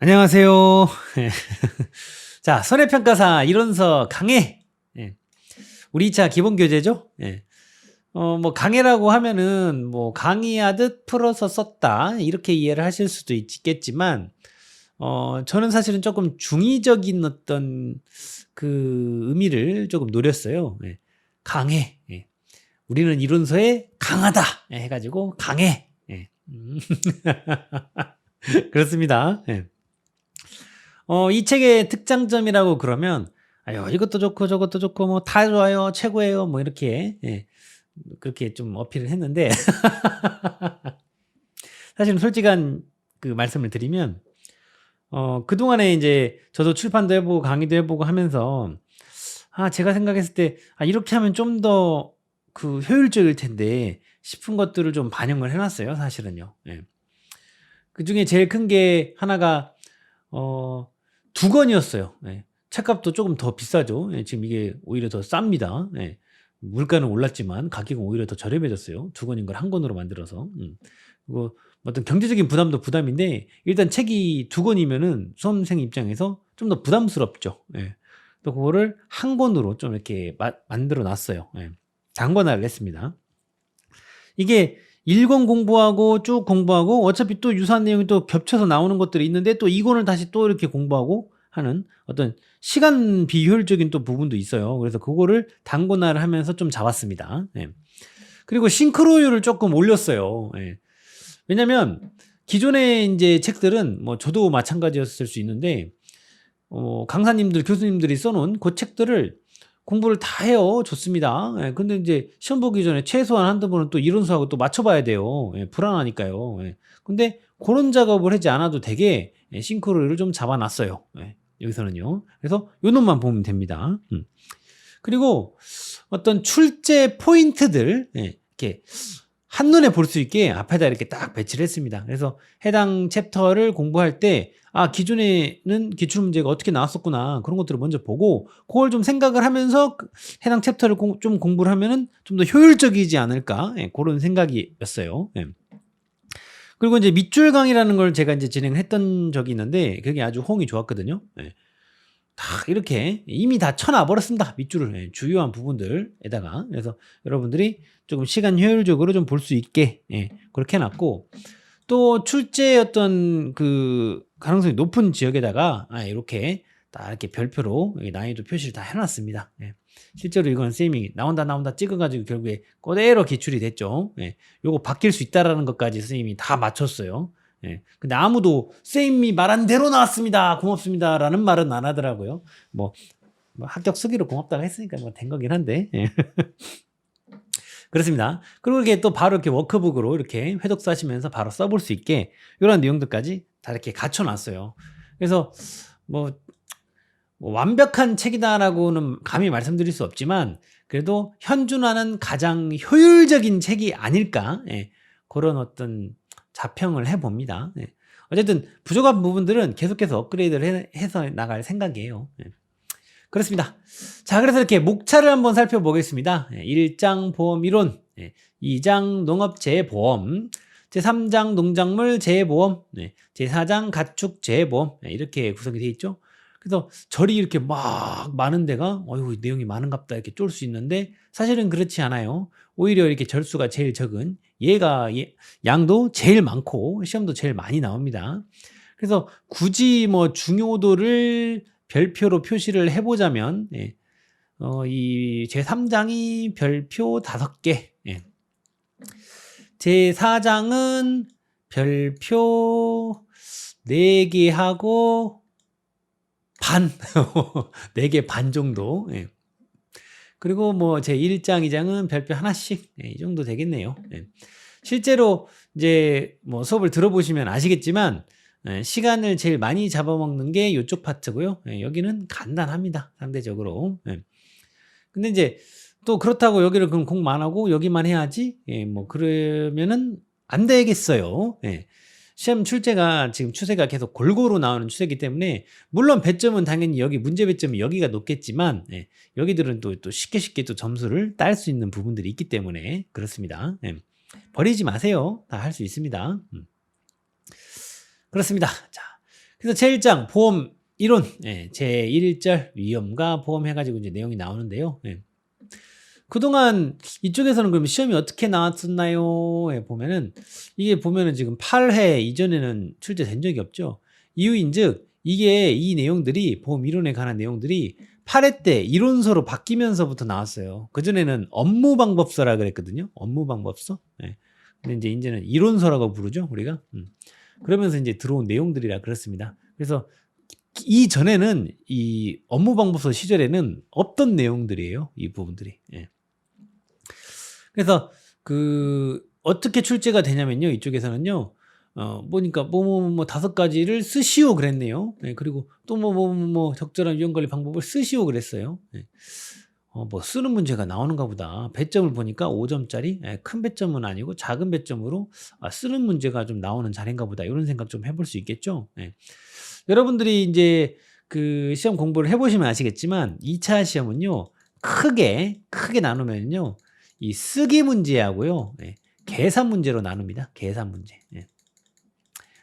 안녕하세요. 자, 손해평가사 이론서 강해. 예. 우리 2차 기본 교재죠. 예. 뭐 강해라고 하면은 뭐 강의하듯 풀어서 썼다 이렇게 이해를 하실 수도 있겠지만, 저는 사실은 조금 중의적인 어떤 그 의미를 조금 노렸어요. 예. 강해. 예. 우리는 이론서에 강하다. 예, 해가지고 강해. 예. 그렇습니다. 예. 이 책의 특장점이라고 그러면, 아유, 이것도 좋고 저것도 좋고 뭐 다 좋아요, 최고예요, 뭐 이렇게, 예, 그렇게 좀 어필을 했는데, 사실은 솔직한 그 말씀을 드리면, 그동안에 이제 저도 출판도 해보고 강의도 해보고 하면서, 제가 생각했을 때, 이렇게 하면 좀 더 그 효율적일 텐데 싶은 것들을 좀 반영을 해놨어요, 사실은요. 예. 그 중에 제일 큰 게 하나가, 두 권이었어요. 예. 책값도 조금 더 비싸죠. 예, 지금 이게 오히려 더 쌉니다. 예. 물가는 올랐지만 가격은 오히려 더 저렴해졌어요. 두 권인 걸 한 권으로 만들어서. 그리고 어떤 경제적인 부담도 부담인데, 일단 책이 두 권이면은 수험생 입장에서 좀 더 부담스럽죠. 예. 또 그거를 한 권으로 좀 이렇게 만들어 놨어요. 예. 장관화를 했습니다. 이게 1권 공부하고 쭉 공부하고 어차피 또 유사한 내용이 또 겹쳐서 나오는 것들이 있는데, 또 2권을 다시 또 이렇게 공부하고 하는 어떤 시간 비효율적인 또 부분도 있어요. 그래서 그거를 단권화를 하면서 좀 잡았습니다. 예. 그리고 싱크로율을 조금 올렸어요. 예. 왜냐면 기존의 이제 책들은 뭐 저도 마찬가지였을 수 있는데, 강사님들, 교수님들이 써놓은 그 책들을 공부를 다 해요. 좋습니다. 예, 근데 이제 시험 보기 전에 최소한 한두 번은 또 이론서하고 또 맞춰봐야 돼요. 예, 불안하니까요. 예. 근데 그런 작업을 하지 않아도 되게, 싱크로율을 좀 잡아놨어요. 예, 여기서는요. 그래서 요 놈만 보면 됩니다. 그리고 어떤 출제 포인트들, 이렇게 한눈에 볼 수 있게 앞에다 이렇게 딱 배치를 했습니다. 그래서 해당 챕터를 공부할 때, 기존에는 기출문제가 어떻게 나왔었구나, 그런 것들을 먼저 보고 그걸 좀 생각을 하면서 해당 챕터를 좀 공부를 하면은 좀 더 효율적이지 않을까, 그런 생각이었어요. 예. 그리고 이제 밑줄 강의라는 걸 제가 이제 진행을 했던 적이 있는데, 그게 아주 호응이 좋았거든요. 예. 다 이렇게 이미 다 쳐놔 버렸습니다, 밑줄을. 예, 주요한 부분들에다가. 그래서 여러분들이 조금 시간 효율적으로 좀 볼 수 있게, 그렇게 해놨고, 또 출제 어떤 그 가능성이 높은 지역에다가 이렇게 딱 이렇게 별표로 난이도 표시를 다 해놨습니다. 예. 실제로 이건 쌤이 나온다 찍어가지고 결국에 그대로 기출이 됐죠. 예. 요거 바뀔 수 있다라는 것까지 선생님이 다 맞췄어요. 예. 근데 아무도 쌤이 말한 대로 나왔습니다, 고맙습니다라는 말은 안 하더라고요. 뭐 합격 수기로 고맙다고 했으니까 뭐 된 거긴 한데. 예. 그렇습니다. 그리고 이게 또 바로 이렇게 워크북으로 이렇게 회독사하시면서 바로 써볼 수 있게 이런 내용들까지 다 이렇게 갖춰놨어요. 그래서 뭐 완벽한 책이다라고는 감히 말씀드릴 수 없지만, 그래도 현준화는 가장 효율적인 책이 아닐까, 그런 어떤 자평을 해봅니다. 어쨌든 부족한 부분들은 계속해서 업그레이드를 해서 나갈 생각이에요. 그렇습니다. 자, 그래서 이렇게 목차를 한번 살펴보겠습니다. 1장 보험이론, 2장 농업재해보험, 제3장 농작물 재해보험, 제4장 가축 재해보험, 이렇게 구성이 되어 있죠. 그래서 절이 이렇게 막 많은 데가 어이구 내용이 많은갑다 이렇게 쫄 수 있는데, 사실은 그렇지 않아요. 오히려 이렇게 절수가 제일 적은 얘가 양도 제일 많고 시험도 제일 많이 나옵니다. 그래서 굳이 뭐 중요도를 별표로 표시를 해보자면, 이 제3장이 별표 5개, 제4장은 별표 4개 하고 반, 4개 반 정도. 그리고 뭐 제 1장, 2장은 별표 하나씩, 이 정도 되겠네요. 실제로 이제 뭐 수업을 들어보시면 아시겠지만, 시간을 제일 많이 잡아먹는 게 이쪽 파트고요. 여기는 간단합니다, 상대적으로. 근데 이제 또 그렇다고 여기를 그럼 공부 안 하고 여기만 해야지, 뭐 그러면은 안 되겠어요. 시험 출제가 지금 추세가 계속 골고루 나오는 추세이기 때문에, 물론 배점은 당연히 여기 문제 배점이 여기가 높겠지만, 여기들은 또 쉽게 또 점수를 딸 수 있는 부분들이 있기 때문에 그렇습니다. 버리지 마세요. 다 할 수 있습니다. 그렇습니다. 자, 그래서 제1장 보험 이론, 제1절 위험과 보험 해가지고 이제 내용이 나오는데요. 그동안 이쪽에서는 그럼 시험이 어떻게 나왔었나요? 보면은 이게 보면은 지금 8회 이전에는 출제된 적이 없죠. 이유인즉 이게 이 내용들이 보험 이론에 관한 내용들이 8회 때 이론서로 바뀌면서부터 나왔어요. 그전에는 업무방법서라 그랬거든요. 업무방법서. 근데 이제는 이론서라고 부르죠, 우리가. 그러면서 이제 들어온 내용들이라 그렇습니다. 그래서 이전에는 이 업무방법서 시절에는 없던 내용들이에요, 이 부분들이. 그래서 어떻게 출제가 되냐면요, 이쪽에서는요, 보니까 뭐 5가지를 쓰시오 그랬네요. 그리고 또 뭐 적절한 위험 관리 방법을 쓰시오 그랬어요. 뭐 쓰는 문제가 나오는가 보다. 배점을 보니까 5점짜리, 큰 배점은 아니고 작은 배점으로 쓰는 문제가 좀 나오는 자리인가 보다. 이런 생각 좀 해볼 수 있겠죠. 여러분들이 이제 그 시험 공부를 해보시면 아시겠지만 2차 시험은요, 크게 나누면요, 이 쓰기 문제하고요, 계산 문제로 나눕니다. 계산 문제.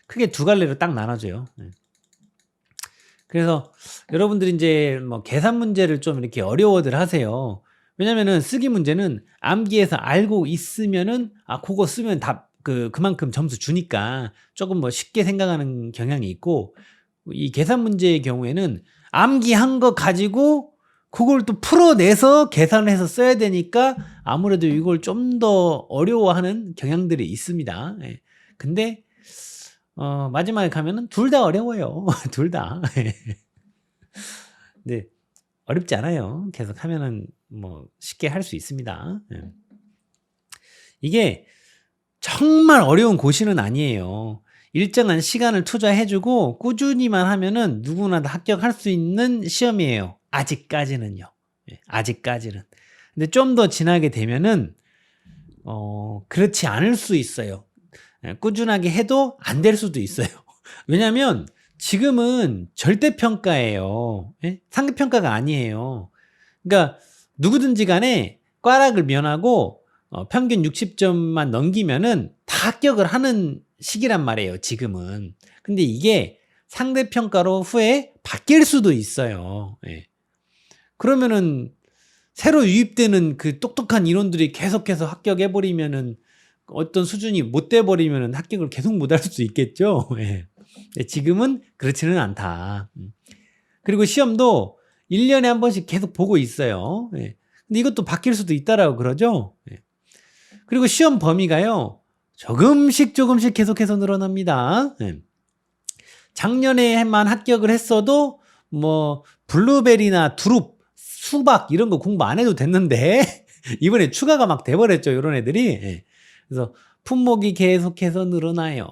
크게 2갈래로 딱 나눠져요. 그래서 여러분들이 이제 뭐 계산 문제를 좀 이렇게 어려워들 하세요. 왜냐면은 쓰기 문제는 암기해서 알고 있으면은 그거 쓰면 그만큼 점수 주니까 조금 뭐 쉽게 생각하는 경향이 있고, 이 계산 문제의 경우에는 암기한 거 가지고 그걸 또 풀어내서 계산을 해서 써야 되니까 아무래도 이걸 좀 더 어려워하는 경향들이 있습니다. 근데 마지막에 가면은 둘 다 어려워요. 둘 다. 근데 어렵지 않아요. 계속 하면은 뭐 쉽게 할 수 있습니다. 이게 정말 어려운 고시는 아니에요. 일정한 시간을 투자해주고 꾸준히만 하면은 누구나 다 합격할 수 있는 시험이에요. 아직까지는요. 아직까지는. 근데 좀 더 지나게 되면은 그렇지 않을 수 있어요. 꾸준하게 해도 안 될 수도 있어요. 왜냐면 지금은 절대평가예요. 상대평가가 아니에요. 그러니까 누구든지 간에 꽈락을 면하고 평균 60점만 넘기면은 다 합격을 하는 시기란 말이에요, 지금은. 근데 이게 상대평가로 후에 바뀔 수도 있어요. 그러면은 새로 유입되는 그 똑똑한 인원들이 계속해서 합격해버리면은 어떤 수준이 못 돼버리면은 합격을 계속 못 할 수 있겠죠. 지금은 그렇지는 않다. 그리고 시험도 1년에 한 번씩 계속 보고 있어요. 근데 이것도 바뀔 수도 있다라고 그러죠. 그리고 시험 범위가요, 조금씩 계속해서 늘어납니다. 작년에만 합격을 했어도 뭐 블루베리나 두릅, 수박 이런 거 공부 안 해도 됐는데 이번에 추가가 막 돼버렸죠, 이런 애들이. 그래서 품목이 계속해서 늘어나요.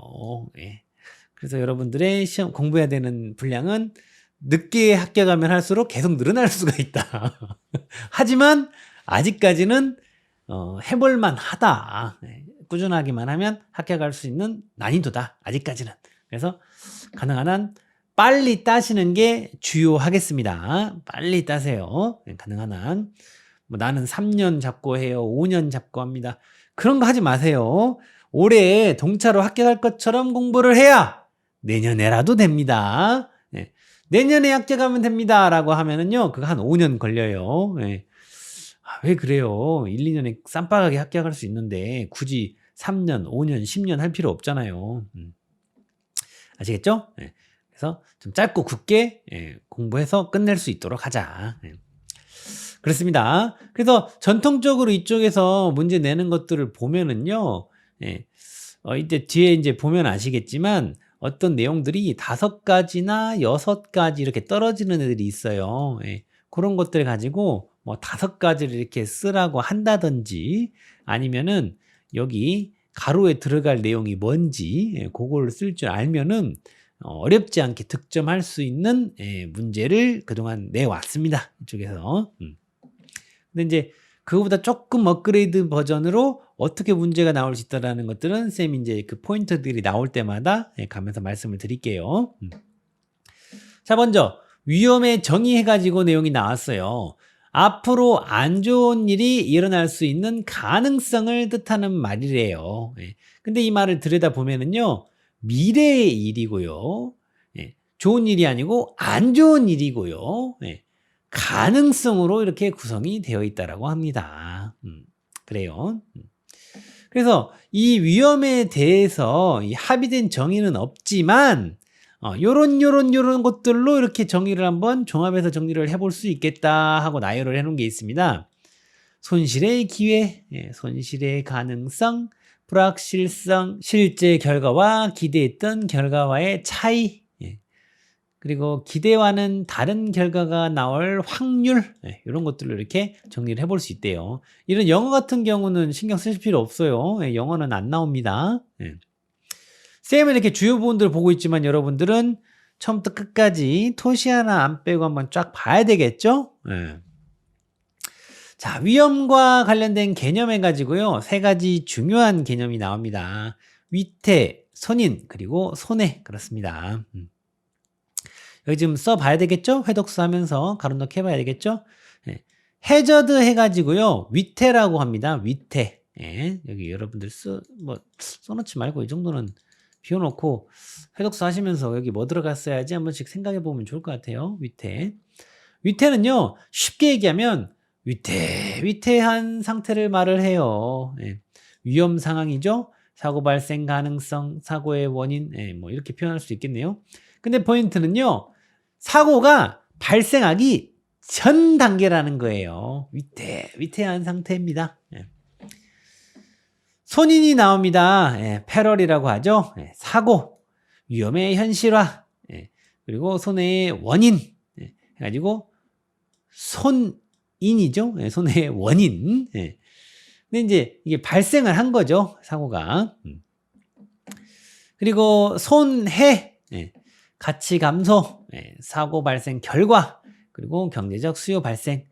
그래서 여러분들의 시험 공부해야 되는 분량은 늦게 합격하면 할수록 계속 늘어날 수가 있다. 하지만 아직까지는 해볼만 하다. 꾸준하기만 하면 합격할 수 있는 난이도다. 아직까지는. 그래서 가능한 한 빨리 따시는 게 주요하겠습니다. 빨리 따세요. 가능한 한. 뭐 나는 3년 잡고 해요. 5년 잡고 합니다. 그런 거 하지 마세요. 올해 동차로 합격할 것처럼 공부를 해야 내년에라도 됩니다. 내년에 합격하면 됩니다. 라고 하면은요, 그거 한 5년 걸려요. 왜 그래요? 1, 2년에 쌈박하게 합격할 수 있는데 굳이 3년, 5년, 10년 할 필요 없잖아요. 아시겠죠? 그래서 좀 짧고 굳게 공부해서 끝낼 수 있도록 하자. 그렇습니다. 그래서 전통적으로 이쪽에서 문제 내는 것들을 보면은요, 이때 뒤에 이제 보면 아시겠지만 어떤 내용들이 5가지나 6가지 이렇게 떨어지는 애들이 있어요. 그런 것들 가지고 뭐 5가지를 이렇게 쓰라고 한다든지, 아니면은 여기 가로에 들어갈 내용이 뭔지 그걸 쓸 줄 알면은 어렵지 않게 득점할 수 있는 문제를 그동안 내왔습니다. 이쪽에서. 근데 이제 그거보다 조금 업그레이드 버전으로 어떻게 문제가 나올 수 있다라는 것들은 쌤이 이제 그 포인트들이 나올 때마다 가면서 말씀을 드릴게요. 자, 먼저 위험에 정의해가지고 내용이 나왔어요. 앞으로 안 좋은 일이 일어날 수 있는 가능성을 뜻하는 말이래요. 근데 이 말을 들여다보면은요, 미래의 일이고요, 좋은 일이 아니고 안 좋은 일이고요. 예. 가능성으로 이렇게 구성이 되어 있다라고 합니다. 그래요. 그래서 이 위험에 대해서 이 합의된 정의는 없지만 요런 것들로 이렇게 정의를 한번 종합해서 정리를 해볼 수 있겠다 하고 나열을 해 놓은 게 있습니다. 손실의 기회, 손실의 가능성, 불확실성, 실제 결과와 기대했던 결과와의 차이, 그리고 기대와는 다른 결과가 나올 확률, 이런 것들을 이렇게 정리를 해볼 수 있대요. 이런 영어 같은 경우는 신경 쓰실 필요 없어요. 영어는 안 나옵니다. 쌤은 이렇게 주요 부분들을 보고 있지만 여러분들은 처음부터 끝까지 토시 하나 안 빼고 한번 쫙 봐야 되겠죠? 자, 위험과 관련된 개념 해가지고요, 3가지 중요한 개념이 나옵니다. 위태, 선인, 그리고 손해. 그렇습니다. 여기 지금 써봐야 되겠죠? 회독수 하면서 가로넣기 해봐야 되겠죠? 해저드 해가지고요, 위태라고 합니다. 위태. 여기 여러분들 써놓지 말고 이 정도는 비워놓고 회독수 하시면서 여기 뭐 들어갔어야지 한 번씩 생각해 보면 좋을 것 같아요. 위태. 위태는요, 쉽게 얘기하면 위태한 상태를 말을 해요. 위험 상황이죠. 사고 발생 가능성, 사고의 원인, 뭐 이렇게 표현할 수 있겠네요. 근데 포인트는요, 사고가 발생하기 전 단계라는 거예요. 위태한 상태입니다. 손인이 나옵니다. 패럴이라고 하죠. 사고, 위험의 현실화, 그리고 손해의 원인, 해가지고 손인이죠. 손해의 원인. 근데 이제 이게 발생을 한 거죠. 사고가. 그리고 손해, 가치 감소, 사고 발생 결과, 그리고 경제적 수요 발생.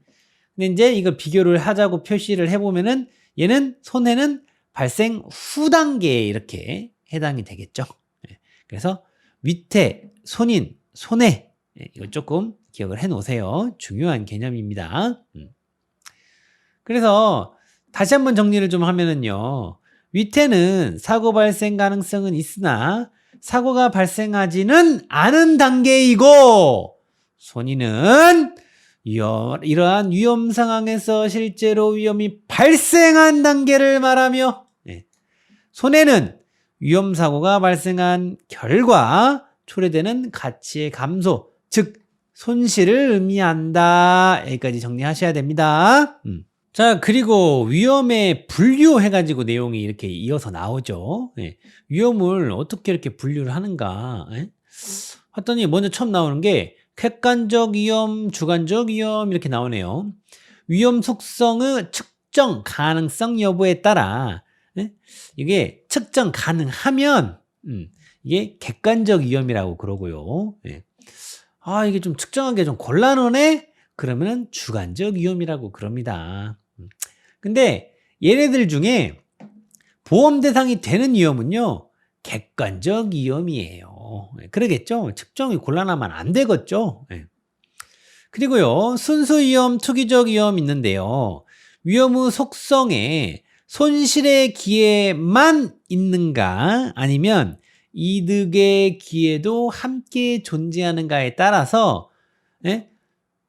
근데 이제 이걸 비교를 하자고 표시를 해보면은 얘는 손해는 발생 후 단계에 이렇게 해당이 되겠죠. 그래서 위태, 손인, 손해, 이거 조금 기억을 해 놓으세요. 중요한 개념입니다. 그래서 다시 한번 정리를 좀 하면은요, 위태는 사고 발생 가능성은 있으나 사고가 발생하지는 않은 단계이고, 손인은 이러한 위험 상황에서 실제로 위험이 발생한 단계를 말하며, 손해는 위험 사고가 발생한 결과 초래되는 가치의 감소, 즉 손실을 의미한다. 여기까지 정리하셔야 됩니다. 자, 그리고 위험의 분류 해가지고 내용이 이렇게 이어서 나오죠. 위험을 어떻게 이렇게 분류를 하는가 했더니 먼저 처음 나오는 게 객관적 위험, 주관적 위험 이렇게 나오네요. 위험 속성의 측정 가능성 여부에 따라 이게 측정 가능하면 이게 객관적 위험이라고 그러고요. 이게 좀 측정하기 좀 곤란하네? 그러면 주관적 위험이라고 그럽니다. 근데 얘네들 중에 보험 대상이 되는 위험은요, 객관적 위험이에요. 그러겠죠? 측정이 곤란하면 안 되겠죠? 그리고요, 순수 위험, 투기적 위험 있는데요. 위험의 속성에 손실의 기회만 있는가 아니면 이득의 기회도 함께 존재하는가에 따라서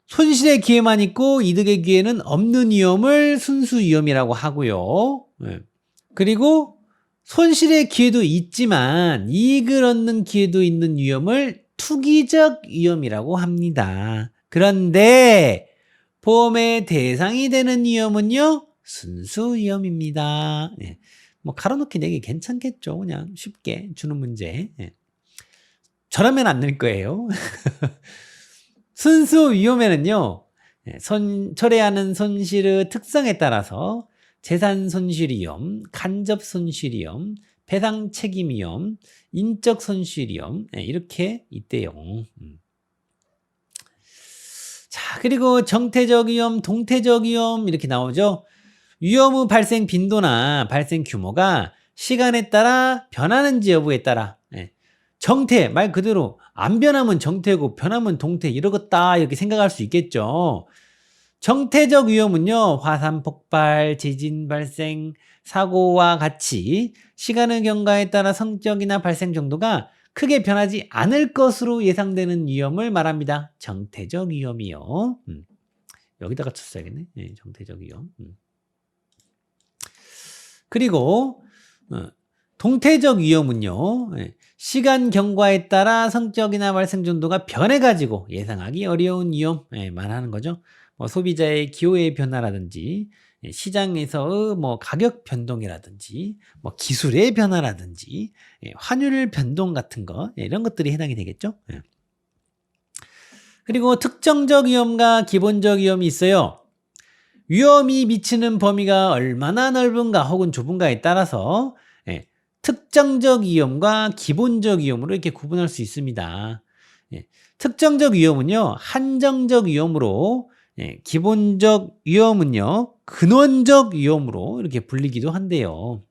손실의 기회만 있고 이득의 기회는 없는 위험을 순수 위험이라고 하고요. 그리고 손실의 기회도 있지만 이익을 얻는 기회도 있는 위험을 투기적 위험이라고 합니다. 그런데 보험의 대상이 되는 위험은요, 순수 위험입니다. 뭐 가로놓기 내기 괜찮겠죠. 그냥 쉽게 주는 문제. 저라면 안 낼 거예요. 순수 위험에는요, 초래하는 손실의 특성에 따라서 재산 손실 위험, 간접 손실 위험, 배상 책임 위험, 인적 손실 위험 이렇게 있대요. 자, 그리고 정태적 위험, 동태적 위험 이렇게 나오죠. 위험의 발생 빈도나 발생 규모가 시간에 따라 변하는지 여부에 따라 정태, 말 그대로 안 변하면 정태고 변하면 동태 이러겠다 이렇게 생각할 수 있겠죠. 정태적 위험은요, 화산 폭발, 지진 발생, 사고와 같이 시간의 경과에 따라 성격이나 발생 정도가 크게 변하지 않을 것으로 예상되는 위험을 말합니다. 정태적 위험이요. 여기다가 쳤어야겠네. 네, 정태적 위험. 그리고 동태적 위험은요. 시간 경과에 따라 성격이나 발생 정도가 변해가지고 예상하기 어려운 위험 말하는 거죠. 뭐 소비자의 기호의 변화라든지 시장에서 뭐 가격 변동이라든지 뭐 기술의 변화라든지 환율 변동 같은 거 이런 것들이 해당이 되겠죠. 그리고 특정적 위험과 기본적 위험이 있어요. 위험이 미치는 범위가 얼마나 넓은가 혹은 좁은가에 따라서 특정적 위험과 기본적 위험으로 이렇게 구분할 수 있습니다. 특정적 위험은요, 한정적 위험으로, 기본적 위험은요, 근원적 위험으로 이렇게 불리기도 한대요.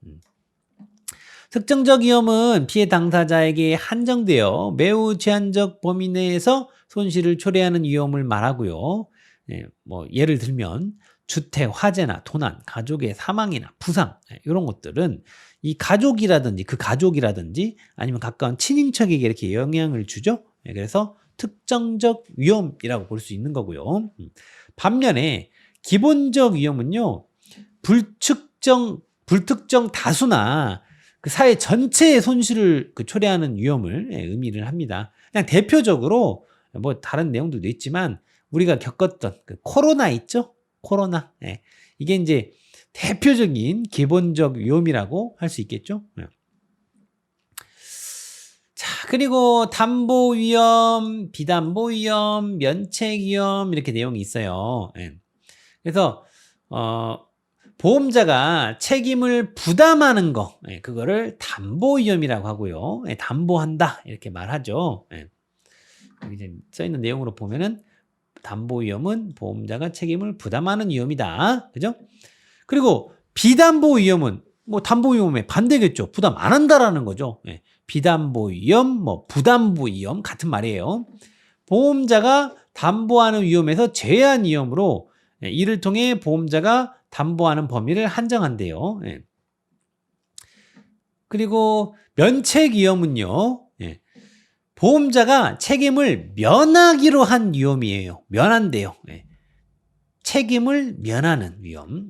특정적 위험은 피해 당사자에게 한정되어 매우 제한적 범위 내에서 손실을 초래하는 위험을 말하고요. 뭐 예를 들면 주택 화재나 도난, 가족의 사망이나 부상 이런 것들은 이 가족이라든지 그 가족이라든지 아니면 가까운 친인척에게 이렇게 영향을 주죠. 그래서 특정적 위험이라고 볼 수 있는 거고요. 반면에 기본적 위험은요, 불특정 다수나 그 사회 전체의 손실을 초래하는 위험을 의미를 합니다. 그냥 대표적으로 뭐 다른 내용들도 있지만 우리가 겪었던 그 코로나 있죠? 코로나. 이게 이제 대표적인 기본적 위험이라고 할 수 있겠죠. 자, 그리고 담보 위험, 비담보 위험, 면책 위험 이렇게 내용이 있어요. 그래서 보험자가 책임을 부담하는 거, 그거를 담보 위험이라고 하고요. 담보한다 이렇게 말하죠. 여기 이제 써 있는 내용으로 보면은 담보 위험은 보험자가 책임을 부담하는 위험이다. 그죠? 그리고 비담보 위험은 뭐 담보 위험의 반대겠죠. 부담 안 한다라는 거죠. 비담보 위험, 뭐 부담보 위험 같은 말이에요. 보험자가 담보하는 위험에서 제외한 위험으로 이를 통해 보험자가 담보하는 범위를 한정한대요. 그리고 면책 위험은요. 보험자가 책임을 면하기로 한 위험이에요. 면한대요. 책임을 면하는 위험.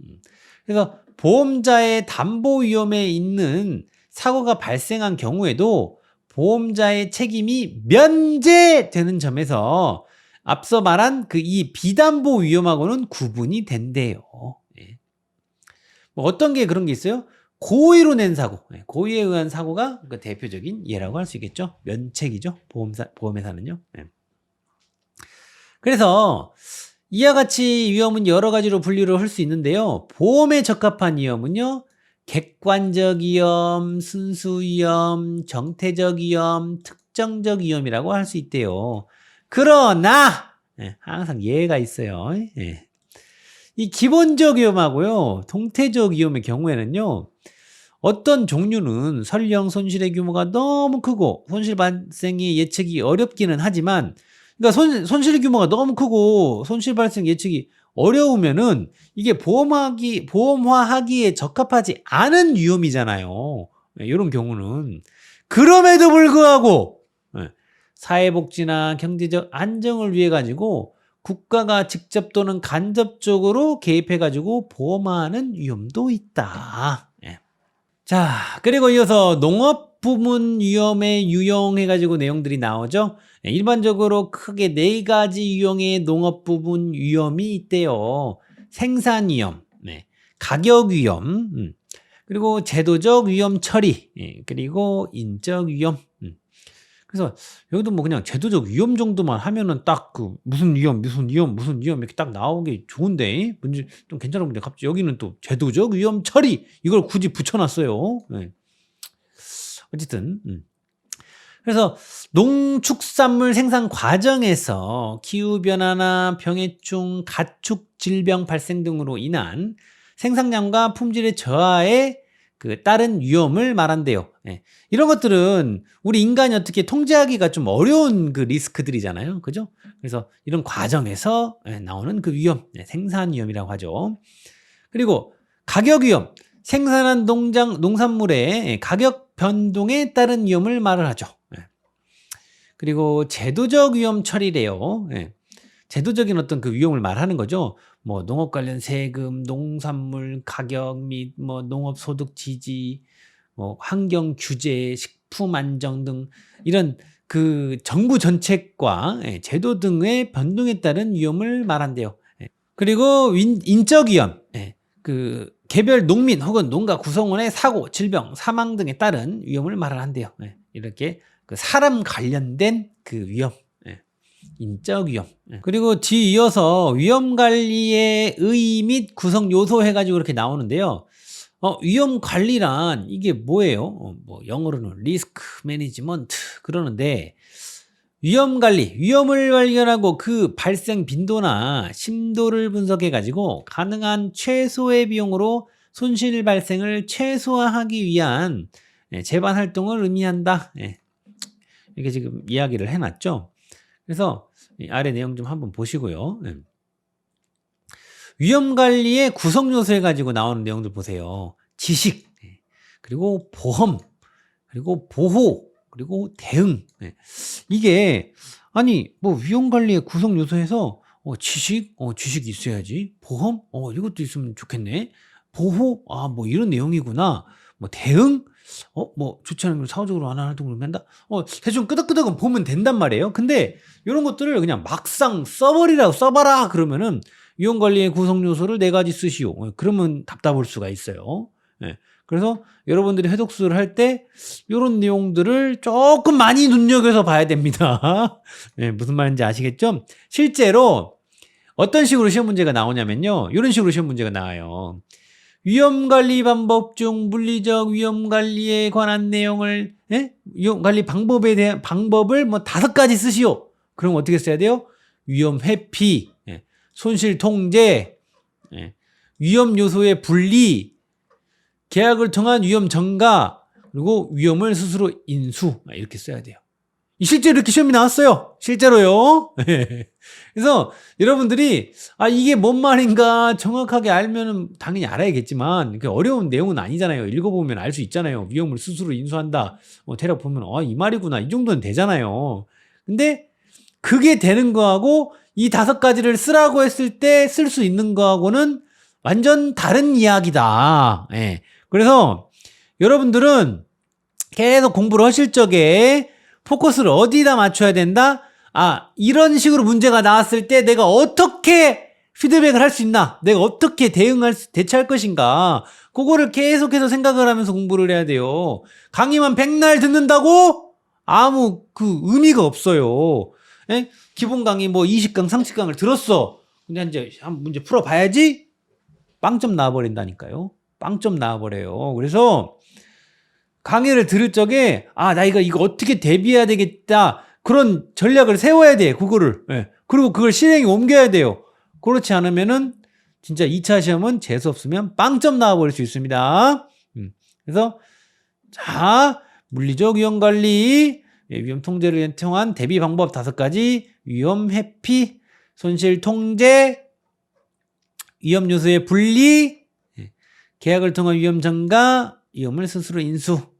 그래서 보험자의 담보 위험에 있는 사고가 발생한 경우에도 보험자의 책임이 면제되는 점에서 앞서 말한 그 이 비담보 위험하고는 구분이 된대요. 뭐 어떤 게 그런 게 있어요? 고의로 낸 사고, 고의에 의한 사고가 그 대표적인 예라고 할 수 있겠죠. 면책이죠. 보험회사는요. 그래서 이와 같이 위험은 여러 가지로 분류를 할 수 있는데요. 보험에 적합한 위험은요, 객관적 위험, 순수 위험, 정태적 위험, 특정적 위험이라고 할 수 있대요. 그러나 항상 예가 있어요. 이 기본적 위험하고요, 동태적 위험의 경우에는요, 어떤 종류는 설령 손실의 규모가 너무 크고 손실 발생이 예측이 어렵기는 하지만, 그러니까 손실 규모가 너무 크고 손실 발생 예측이 어려우면은 이게 보험화하기에 적합하지 않은 위험이잖아요. 이런 경우는. 그럼에도 불구하고 사회복지나 경제적 안정을 위해 가지고 국가가 직접 또는 간접적으로 개입해 가지고 보험화하는 위험도 있다. 자, 그리고 이어서 농업 부문 위험에 유형해 가지고 내용들이 나오죠. 일반적으로 크게 4가지 유형의 농업 부문 위험이 있대요. 생산 위험, 가격 위험, 그리고 제도적 위험 처리, 그리고 인적 위험. 그래서 여기도 뭐 그냥 제도적 위험 정도만 하면은 딱 그 무슨 위험 이렇게 딱 나오기 좋은데, 문제 좀 괜찮은 건데 갑자기 여기는 또 제도적 위험 처리 이걸 굳이 붙여놨어요. 어쨌든 그래서 농축산물 생산 과정에서 기후변화나 병해충, 가축 질병 발생 등으로 인한 생산량과 품질의 저하에 따른 위험을 말한대요. 이런 것들은 우리 인간이 어떻게 통제하기가 좀 어려운 그 리스크들이잖아요. 그죠? 그래서 이런 과정에서 나오는 그 위험, 생산 위험이라고 하죠. 그리고 가격 위험, 생산한 농산물의 가격 변동에 따른 위험을 말을 하죠. 그리고 제도적 위험 처리래요. 예. 제도적인 어떤 그 위험을 말하는 거죠. 뭐 농업 관련 세금, 농산물 가격 및 뭐 농업 소득 지지, 뭐 환경 규제, 식품 안정 등 이런 그 정부 정책과 제도 등의 변동에 따른 위험을 말한대요. 예. 그리고 인적 위험, 그 개별 농민 혹은 농가 구성원의 사고, 질병, 사망 등에 따른 위험을 말한대요. 이렇게 그 사람 관련된 그 위험, 인적 위험. 그리고 뒤이어서 위험 관리의 의 및 구성 요소 해가지고 이렇게 나오는데요. 위험 관리란 이게 뭐예요? 뭐 영어로는 리스크 매니지먼트 그러는데, 위험 관리, 위험을 발견하고 그 발생 빈도나 심도를 분석해 가지고 가능한 최소의 비용으로 손실 발생을 최소화하기 위한 재반 활동을 의미한다. 이렇게 지금 이야기를 해놨죠. 그래서 이 아래 내용 좀 한번 보시고요. 위험 관리의 구성 요소 해가지고 나오는 내용들 보세요. 지식, 그리고 보험, 그리고 보호, 그리고 대응. 이게 아니 뭐 위험 관리의 구성 요소에서 지식이 있어야지. 보험, 이것도 있으면 좋겠네. 보호, 뭐 이런 내용이구나. 뭐 대응, 뭐 좋지 않은 걸 사후적으로 안 하는 걸 한다. 대충 끄덕끄덕은 보면 된단 말이에요. 근데 이런 것들을 그냥 막상 써봐라 그러면은 위험 관리의 구성 요소를 4가지 쓰시오. 그러면 답답할 수가 있어요. 그래서 여러분들이 해독수를 할 때 이런 내용들을 조금 많이 눈여겨서 봐야 됩니다. 무슨 말인지 아시겠죠? 실제로 어떤 식으로 시험 문제가 나오냐면요. 이런 식으로 시험 문제가 나와요. 위험관리 방법 중 물리적 위험관리에 관한 내용을, 위험관리 방법에 대한 방법을 뭐 5가지 쓰시오. 그럼 어떻게 써야 돼요? 위험 회피, 손실 통제, 위험 요소의 분리, 계약을 통한 위험 전가, 그리고 위험을 스스로 인수, 이렇게 써야 돼요. 실제로 이렇게 시험이 나왔어요. 실제로요. 그래서 여러분들이 이게 뭔 말인가 정확하게 알면은 당연히 알아야겠지만 어려운 내용은 아니잖아요. 읽어보면 알 수 있잖아요. 위험을 스스로 인수한다. 대략 보면 이 말이구나. 이 정도는 되잖아요. 근데 그게 되는 거하고 이 5가지를 쓰라고 했을 때 쓸 수 있는 거하고는 완전 다른 이야기다. 그래서 여러분들은 계속 공부를 하실 적에 포커스를 어디다 맞춰야 된다? 이런 식으로 문제가 나왔을 때 내가 어떻게 피드백을 할 수 있나? 내가 어떻게 대처할 것인가? 그거를 계속해서 생각을 하면서 공부를 해야 돼요. 강의만 백날 듣는다고? 아무 그 의미가 없어요. 기본 강의 뭐 20강, 30강을 들었어. 근데 이제 한번 문제 풀어봐야지? 빵점 나와버린다니까요. 빵점 나와버려요. 그래서 강의를 들을 적에 나 이거 어떻게 대비해야 되겠다. 그런 전략을 세워야 돼. 그거를. 그리고 그걸 실행에 옮겨야 돼요. 그렇지 않으면은 진짜 2차 시험은 재수 없으면 빵점 나와버릴 수 있습니다. 그래서 자, 물리적 위험 관리, 위험 통제를 통한 대비 방법 5가지, 위험 회피, 손실 통제, 위험 요소의 분리, 계약을 통한 위험 전가, 위험을 스스로 인수.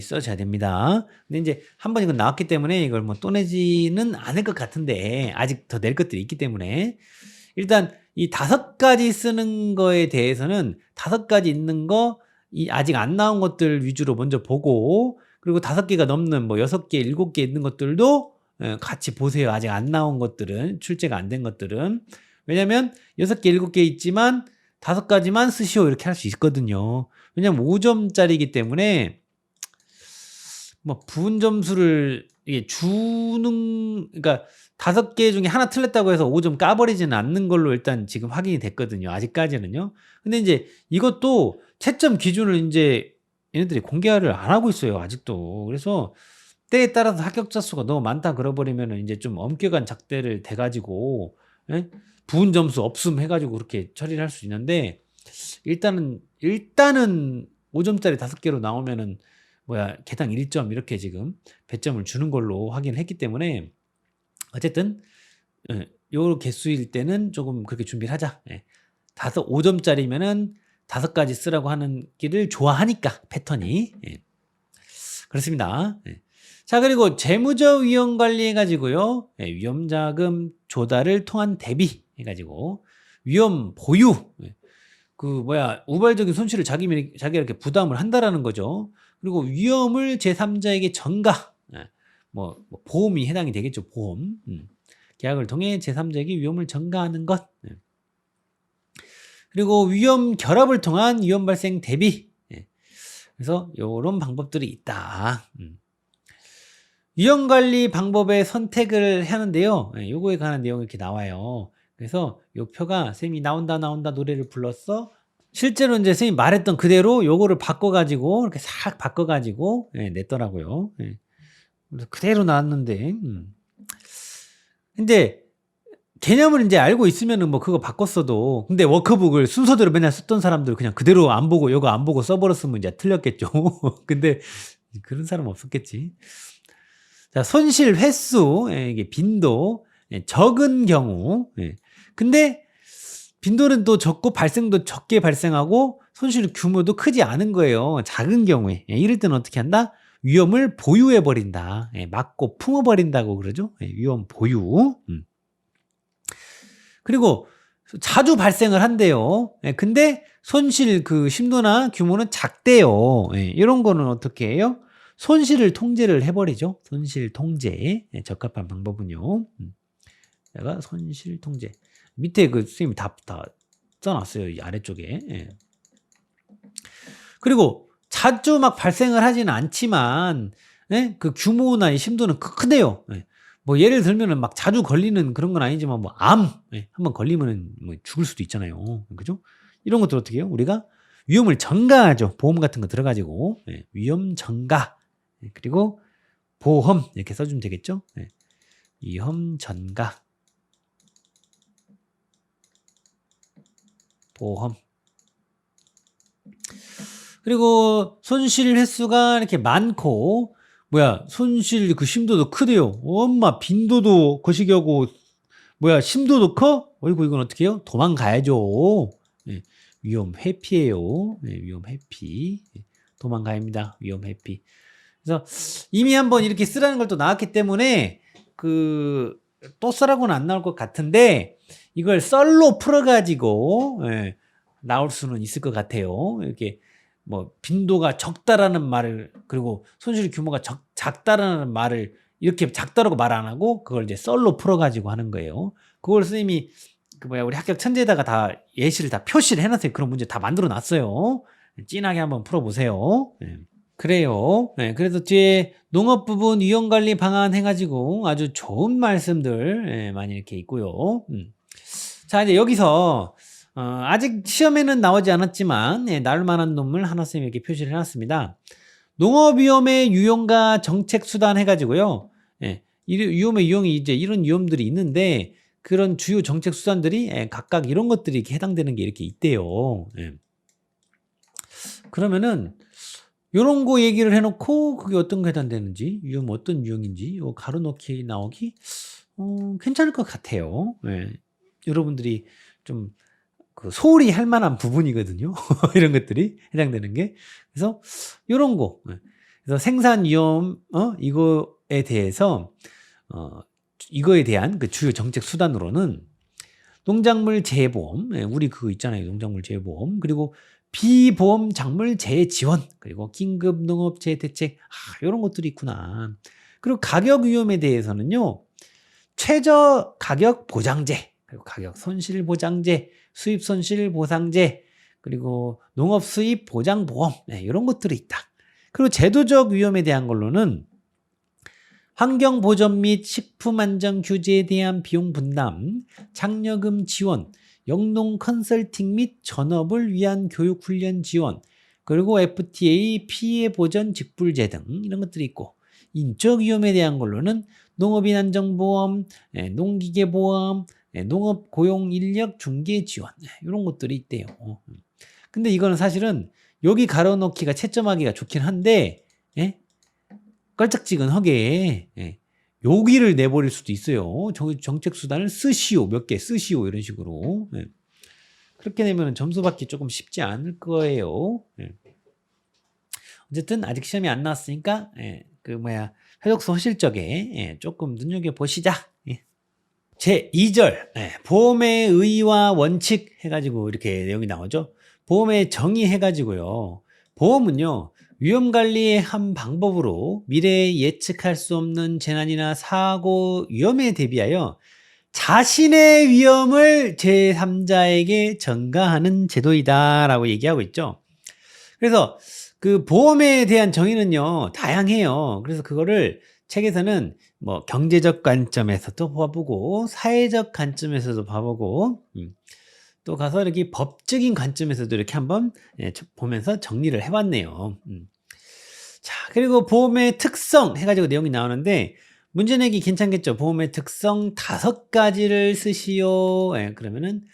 써줘야 됩니다. 근데 이제 한번 이거 나왔기 때문에 이걸 뭐 또 내지는 않을 것 같은데 아직 더 낼 것들이 있기 때문에 일단 이 5가지 쓰는 거에 대해서는 5가지 있는 거 아직 안 나온 것들 위주로 먼저 보고, 그리고 5개가 넘는 뭐 6개, 7개 있는 것들도 같이 보세요. 아직 안 나온 것들은, 출제가 안 된 것들은. 왜냐면 6개, 7개 있지만 5가지만 쓰시오 이렇게 할 수 있거든요. 왜냐면 5점짜리이기 때문에 뭐 부분 점수를 이게 그러니까 5개 중에 하나 틀렸다고 해서 5점 까버리지는 않는 걸로 일단 지금 확인이 됐거든요. 아직까지는요. 근데 이제 이것도 채점 기준을 이제 얘네들이 공개를 안 하고 있어요. 아직도. 그래서 때에 따라서 합격자 수가 너무 많다 그러버리면 이제 좀 엄격한 작대를 대가지고 부분 점수 없음 해가지고 그렇게 처리를 할 수 있는데, 일단은 5점짜리 5개로 나오면은 개당 1점 이렇게 지금 배점을 주는 걸로 확인했기 때문에 어쨌든 요 개수일 때는 조금 그렇게 준비를 하자. 5점짜리면은 5가지 쓰라고 하는 길을 좋아하니까 패턴이. 그렇습니다. 자, 그리고 재무적 위험 관리해 가지고요. 예, 위험자금 조달을 통한 대비 해 가지고 위험 보유. 예, 우발적인 손실을 자기가 이렇게 부담을 한다라는 거죠. 그리고 위험을 제3자에게 전가. 예, 보험이 해당이 되겠죠. 보험. 계약을 통해 제3자에게 위험을 전가하는 것. 예. 그리고 위험 결합을 통한 위험 발생 대비. 예. 그래서 요런 방법들이 있다. 위험 관리 방법의 선택을 하는데요. 예, 요거에 관한 내용이 이렇게 나와요. 그래서 요 표가 선생님이 나온다 노래를 불렀어. 실제로 이제 선생님이 말했던 그대로 요거를 바꿔가지고 이렇게 싹 바꿔가지고 예, 냈더라고요. 예. 그래서 그대로 나왔는데 근데 개념을 이제 알고 있으면은 그거 바꿨어도, 근데 워크북을 순서대로 맨날 썼던 사람들 그냥 그대로 안 보고 요거 안 보고 써버렸으면 이제 틀렸겠죠. 근데 그런 사람 없었겠지. 자, 손실 횟수, 예, 이게 빈도, 예, 적은 경우. 예. 근데 빈도는 또 적고 발생도 적게 발생하고 손실 규모도 크지 않은 거예요. 작은 경우에. 예, 이럴 때는 어떻게 한다? 위험을 보유해 버린다. 예, 막고 품어 버린다고 그러죠. 예, 위험 보유. 그리고 자주 발생을 한대요. 예, 근데 손실 그 심도나 규모는 작대요. 예, 이런 거는 어떻게 해요? 손실을 통제를 해버리죠. 손실 통제. 예, 적합한 방법은요. 내가 손실 통제. 밑에 그 선생님이 다 써놨어요. 이 아래쪽에. 예. 그리고 자주 막 발생을 하지는 않지만, 예? 그 규모나 이 심도는 크대요. 예. 예를 들면은 막 자주 걸리는 그런 건 아니지만 암 예, 한번 걸리면은 죽을 수도 있잖아요. 그죠? 이런 것들 어떻게 해요? 우리가 위험을 전가하죠. 보험 같은 거 들어가지고 예, 위험 전가. 예, 그리고 보험 이렇게 써주면 되겠죠? 예, 위험 전가. 보험. 그리고 손실 횟수가 이렇게 많고 손실 그 심도도 크대요. 엄마 빈도도 거시기하고 심도도 커? 어이구 이건 어떻게 해요? 도망가야죠. 예, 위험 회피예요. 예, 위험 회피. 예, 도망가야 합니다. 위험 회피. 그래서 이미 한번 이렇게 쓰라는 걸 또 나왔기 때문에 또 쓰라고는 안 나올 것 같은데 이걸 썰로 풀어가지고 예, 나올 수는 있을 것 같아요. 이렇게 빈도가 적다라는 말을, 그리고 손실 규모가 작다라는 말을 이렇게 작다라고 말 안 하고 그걸 이제 썰로 풀어가지고 하는 거예요. 그걸 선생님이 우리 합격 천재에다가 다 예시를 다 표시를 해놨어요. 그런 문제 다 만들어 놨어요. 진하게 한번 풀어보세요. 네. 그래요. 네, 그래서 뒤에 농업 부분 위험관리 방안 해가지고 아주 좋은 말씀들 네, 많이 이렇게 있고요. 자, 이제 여기서 아직 시험에는 나오지 않았지만 나올 만한 논문 하나 쌤이 이렇게 표시를 해놨습니다. 농업위험의 유형과 정책수단 해가지고요. 예, 위험의 유형이 이제 이런 위험들이 있는데 그런 주요 정책수단들이 각각 이런 것들이 이렇게 해당되는 게 이렇게 있대요. 예. 그러면은 요런 거 얘기를 해놓고 그게 어떤 거 해당되는지, 위험 어떤 유형인지 가로 넣기 나오기 괜찮을 것 같아요. 예. 여러분들이 좀 소홀히 할 만한 부분이거든요. 이런 것들이 해당되는 게. 그래서 요런 거. 예. 그래서 생산 위험 이거에 대해서 이거에 대한 그 주요 정책 수단으로는 농작물 재해보험, 예, 우리 그거 있잖아요. 농작물 재해보험. 그리고 비보험 작물 재해 지원, 그리고 긴급 농업 재해 대책, 이런 것들이 있구나. 그리고 가격 위험에 대해서는요, 최저 가격 보장제, 그리고 가격 손실 보장제, 수입 손실 보상제, 그리고 농업 수입 보장 보험, 네, 이런 것들이 있다. 그리고 제도적 위험에 대한 걸로는 환경 보전 및 식품 안전 규제에 대한 비용 분담, 장려금 지원, 영농 컨설팅 및 전업을 위한 교육 훈련 지원, 그리고 FTA 피해 보전 직불제 등 이런 것들이 있고, 인적 위험에 대한 걸로는 농업인 안정보험, 농기계보험, 농업 고용 인력 중개 지원, 이런 것들이 있대요. 근데 이거는 사실은 여기 가로놓기가 채점하기가 좋긴 한데, 껄쩍지근하게 여기를 내버릴 수도 있어요. 정책수단을 쓰시오, 몇 개 쓰시오, 이런 식으로. 그렇게 되면 점수 받기 조금 쉽지 않을 거예요. 어쨌든 아직 시험이 안 나왔으니까 해독소 하실 적에 조금 눈여겨보시자. 제2절 보험의 의의와 원칙 해가지고 이렇게 내용이 나오죠. 보험의 정의 해가지고요. 보험은요. 위험관리의 한 방법으로 미래에 예측할 수 없는 재난이나 사고 위험에 대비하여 자신의 위험을 제3자에게 전가하는 제도이다 라고 얘기하고 있죠. 그래서 그 보험에 대한 정의는요 다양해요. 그래서 그거를 책에서는 뭐 경제적 관점에서도 봐보고 사회적 관점에서도 봐보고 또 가서 이렇게 법적인 관점에서도 이렇게 한번 보면서 정리를 해봤네요. 자, 그리고 보험의 특성 해가지고 내용이 나오는데 문제 내기 괜찮겠죠. 보험의 특성 5가지를 쓰시오. 그러면은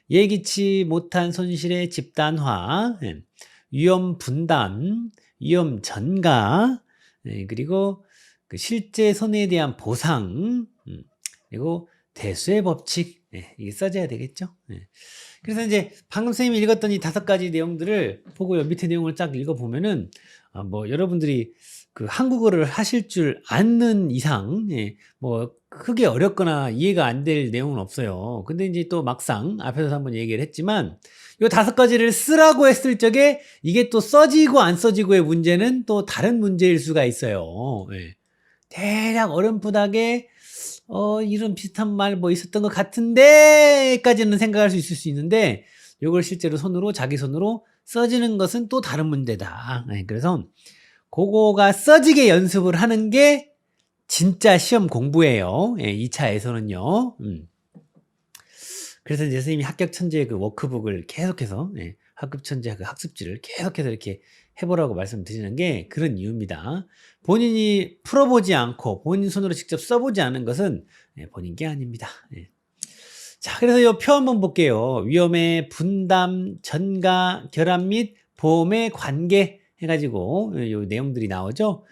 예기치 못한 손실의 집단화, 위험 분담, 위험 전가, 그리고 그 실제 손해에 대한 보상, 그리고 대수의 법칙, 이게 써져야 되겠죠. 그래서 이제 방금 선생님이 읽었던 이 5가지 내용들을 보고 밑에 내용을 쫙 읽어보면은 뭐 여러분들이 그 한국어를 하실 줄 아는 이상 뭐 크게 어렵거나 이해가 안 될 내용은 없어요. 근데 이제 또 막상 앞에서 한번 얘기를 했지만 이 5가지를 쓰라고 했을 적에 이게 또 써지고 안 써지고의 문제는 또 다른 문제일 수가 있어요. 대략 어렴풋하게 이런 비슷한 말 뭐 있었던 것 같은데 까지는 생각할 수 있을 수 있는데 이걸 실제로 자기 손으로 써지는 것은 또 다른 문제다. 그래서 그거가 써지게 연습을 하는 게 진짜 시험 공부예요. 2차에서는요. 그래서 이제 선생님이 합격 천재의 그 워크북을 계속해서 학급 천재 그 학습지를 계속해서 이렇게 해보라고 말씀드리는 게 그런 이유입니다. 본인이 풀어보지 않고 본인 손으로 직접 써보지 않은 것은 본인 게 아닙니다. 자, 그래서 이 표 한번 볼게요. 위험의 분담, 전가, 결합 및 보험의 관계 해가지고 요 내용들이 나오죠.